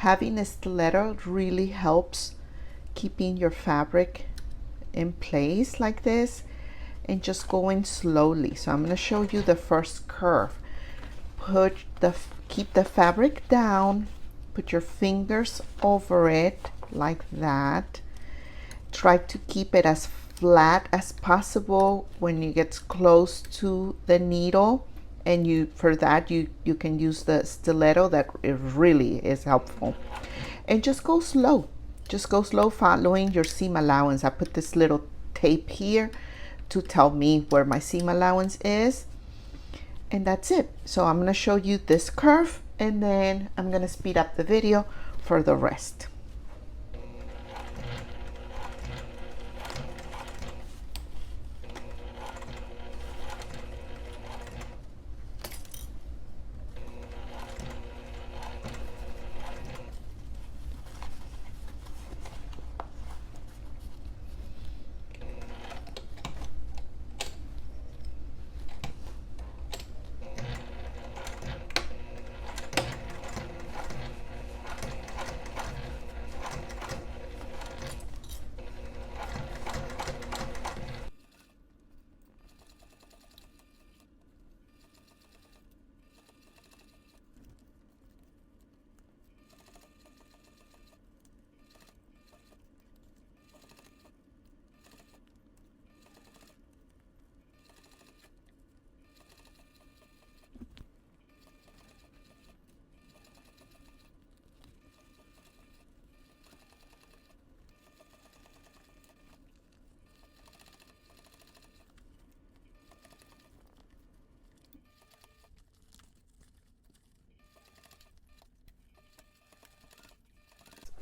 Having a stiletto really helps keeping your fabric in place like this, and just going slowly. So I'm going to show you the first curve. Keep the fabric down, put your fingers over it like that. Try to keep it as flat as possible when you get close to the needle, and for that you can use the stiletto. That it really is helpful. And just go slow, following your seam allowance. I put this little tape here to tell me where my seam allowance is, and that's it. So I'm going to show you this curve, and then I'm going to speed up the video for the rest.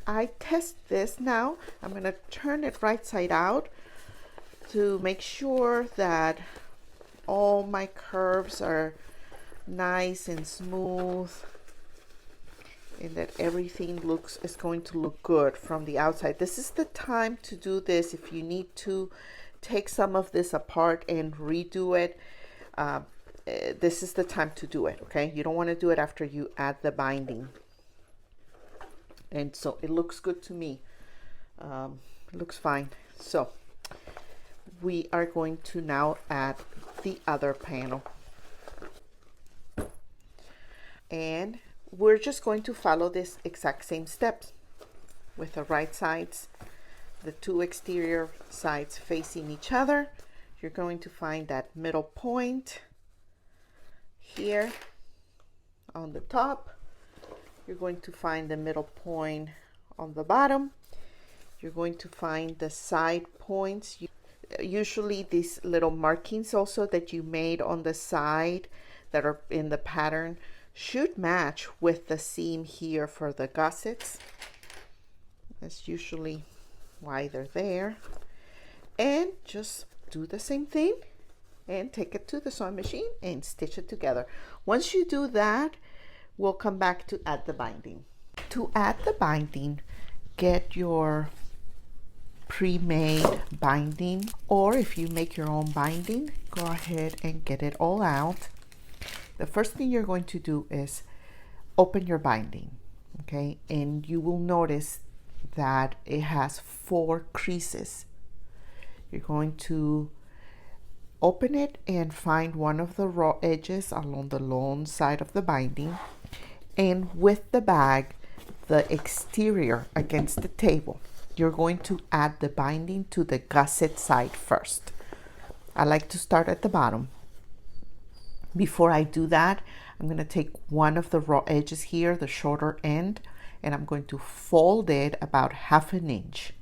I test this now. I'm going to turn it right side out to make sure that all my curves are nice and smooth, and that everything is going to look good from the outside. This is the time to do this. If you need to take some of this apart and redo it, this is the time to do it, okay? You don't want to do it after you add the binding. And so it looks good to me. It looks fine. So we are going to now add the other panel, and we're just going to follow this exact same steps with the right sides the two exterior sides facing each other. You're going to find that middle point here on the top. You're going to find the middle point on the bottom. You're going to find the side points. Usually these little markings also that you made on the side that are in the pattern should match with the seam here for the gussets. That's usually why they're there. And just do the same thing and take it to the sewing machine and stitch it together. Once you do that, we'll come back to add the binding. To add the binding, get your pre-made binding, or if you make your own binding, go ahead and get it all out. The first thing you're going to do is open your binding, okay? And you will notice that it has 4 creases. You're going to open it and find one of the raw edges along the long side of the binding, and with the bag, the exterior against the table, you're going to add the binding to the gusset side first. I like to start at the bottom. Before I do that, I'm going to take one of the raw edges here, the shorter end, and I'm going to fold it about 1/2 inch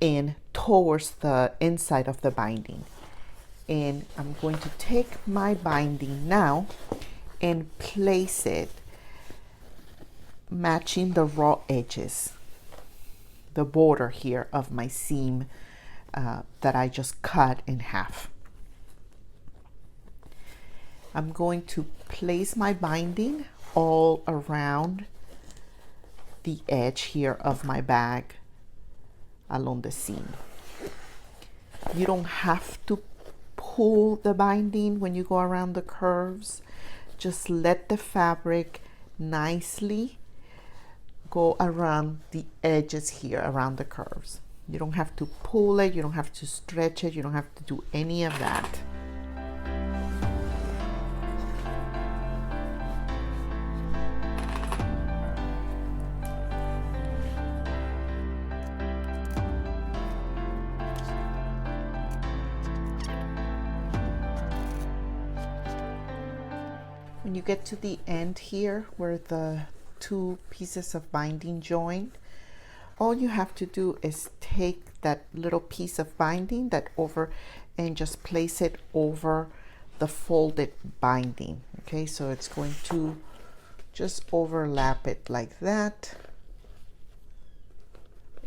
in towards the inside of the binding. And I'm going to take my binding now and place it matching the raw edges, the border here of my seam that I just cut in half. I'm going to place my binding all around the edge here of my bag along the seam. You don't have to pull the binding when you go around the curves. Just let the fabric nicely go around the edges here, around the curves. You don't have to pull it, you don't have to stretch it, you don't have to do any of that. When you get to the end here where the 2 pieces of binding join, all you have to do is take that little piece of binding and just place it over the folded binding. Okay, so it's going to just overlap it like that.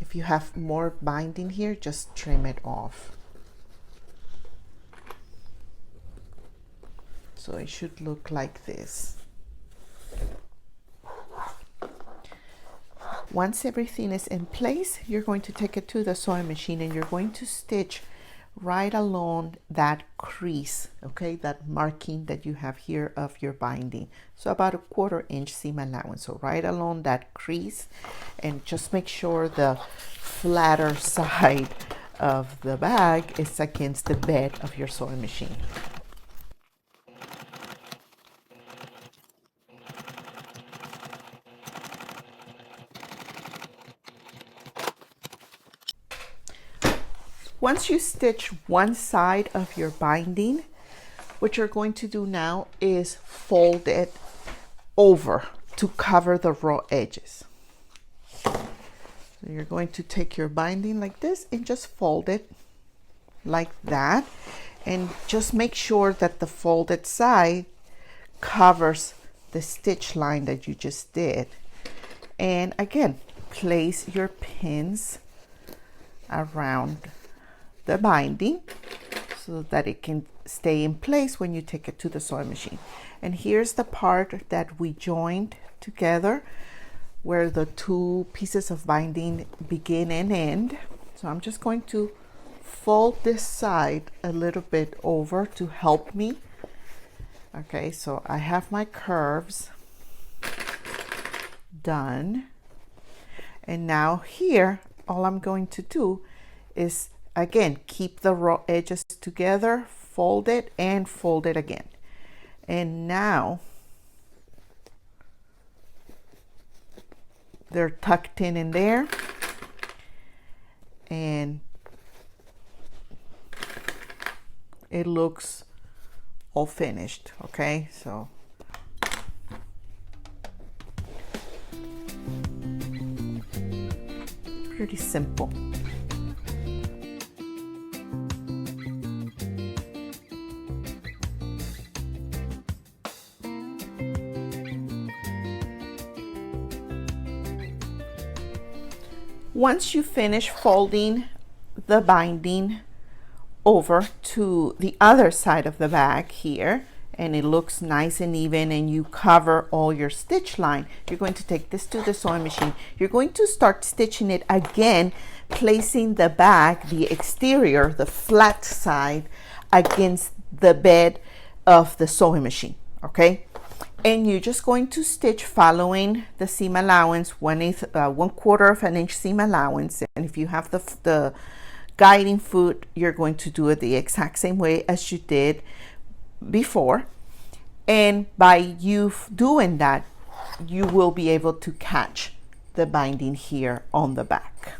If you have more binding here, just trim it off. So it should look like this. Once everything is in place, you're going to take it to the sewing machine and you're going to stitch right along that crease, okay, that marking that you have here of your binding. So about 1/4 inch seam allowance. So right along that crease, and just make sure the flatter side of the bag is against the bed of your sewing machine. Once you stitch one side of your binding, what you're going to do now is fold it over to cover the raw edges. So you're going to take your binding like this and just fold it like that, and just make sure that the folded side covers the stitch line that you just did. And again, place your pins around the binding so that it can stay in place when you take it to the sewing machine. And here's the part that we joined together where the 2 pieces of binding begin and end. So I'm just going to fold this side a little bit over to help me. Okay, so I have my curves done, and now here all I'm going to do is again keep the raw edges together, fold it and fold it again. And now they're tucked in there. and it looks all finished. Okay, so pretty simple. Once you finish folding the binding over to the other side of the bag here, and it looks nice and even, and you cover all your stitch line, you're going to take this to the sewing machine. You're going to start stitching it again, placing the bag, the exterior, the flat side, against the bed of the sewing machine. Okay, and you're just going to stitch following the seam allowance, 1/4 of an inch seam allowance. And if you have the guiding foot, you're going to do it the exact same way as you did before. And by you doing that, you will be able to catch the binding here on the back.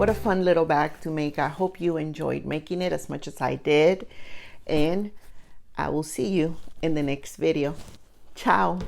What a fun little bag to make. I hope you enjoyed making it as much as I did. And I will see you in the next video. Ciao.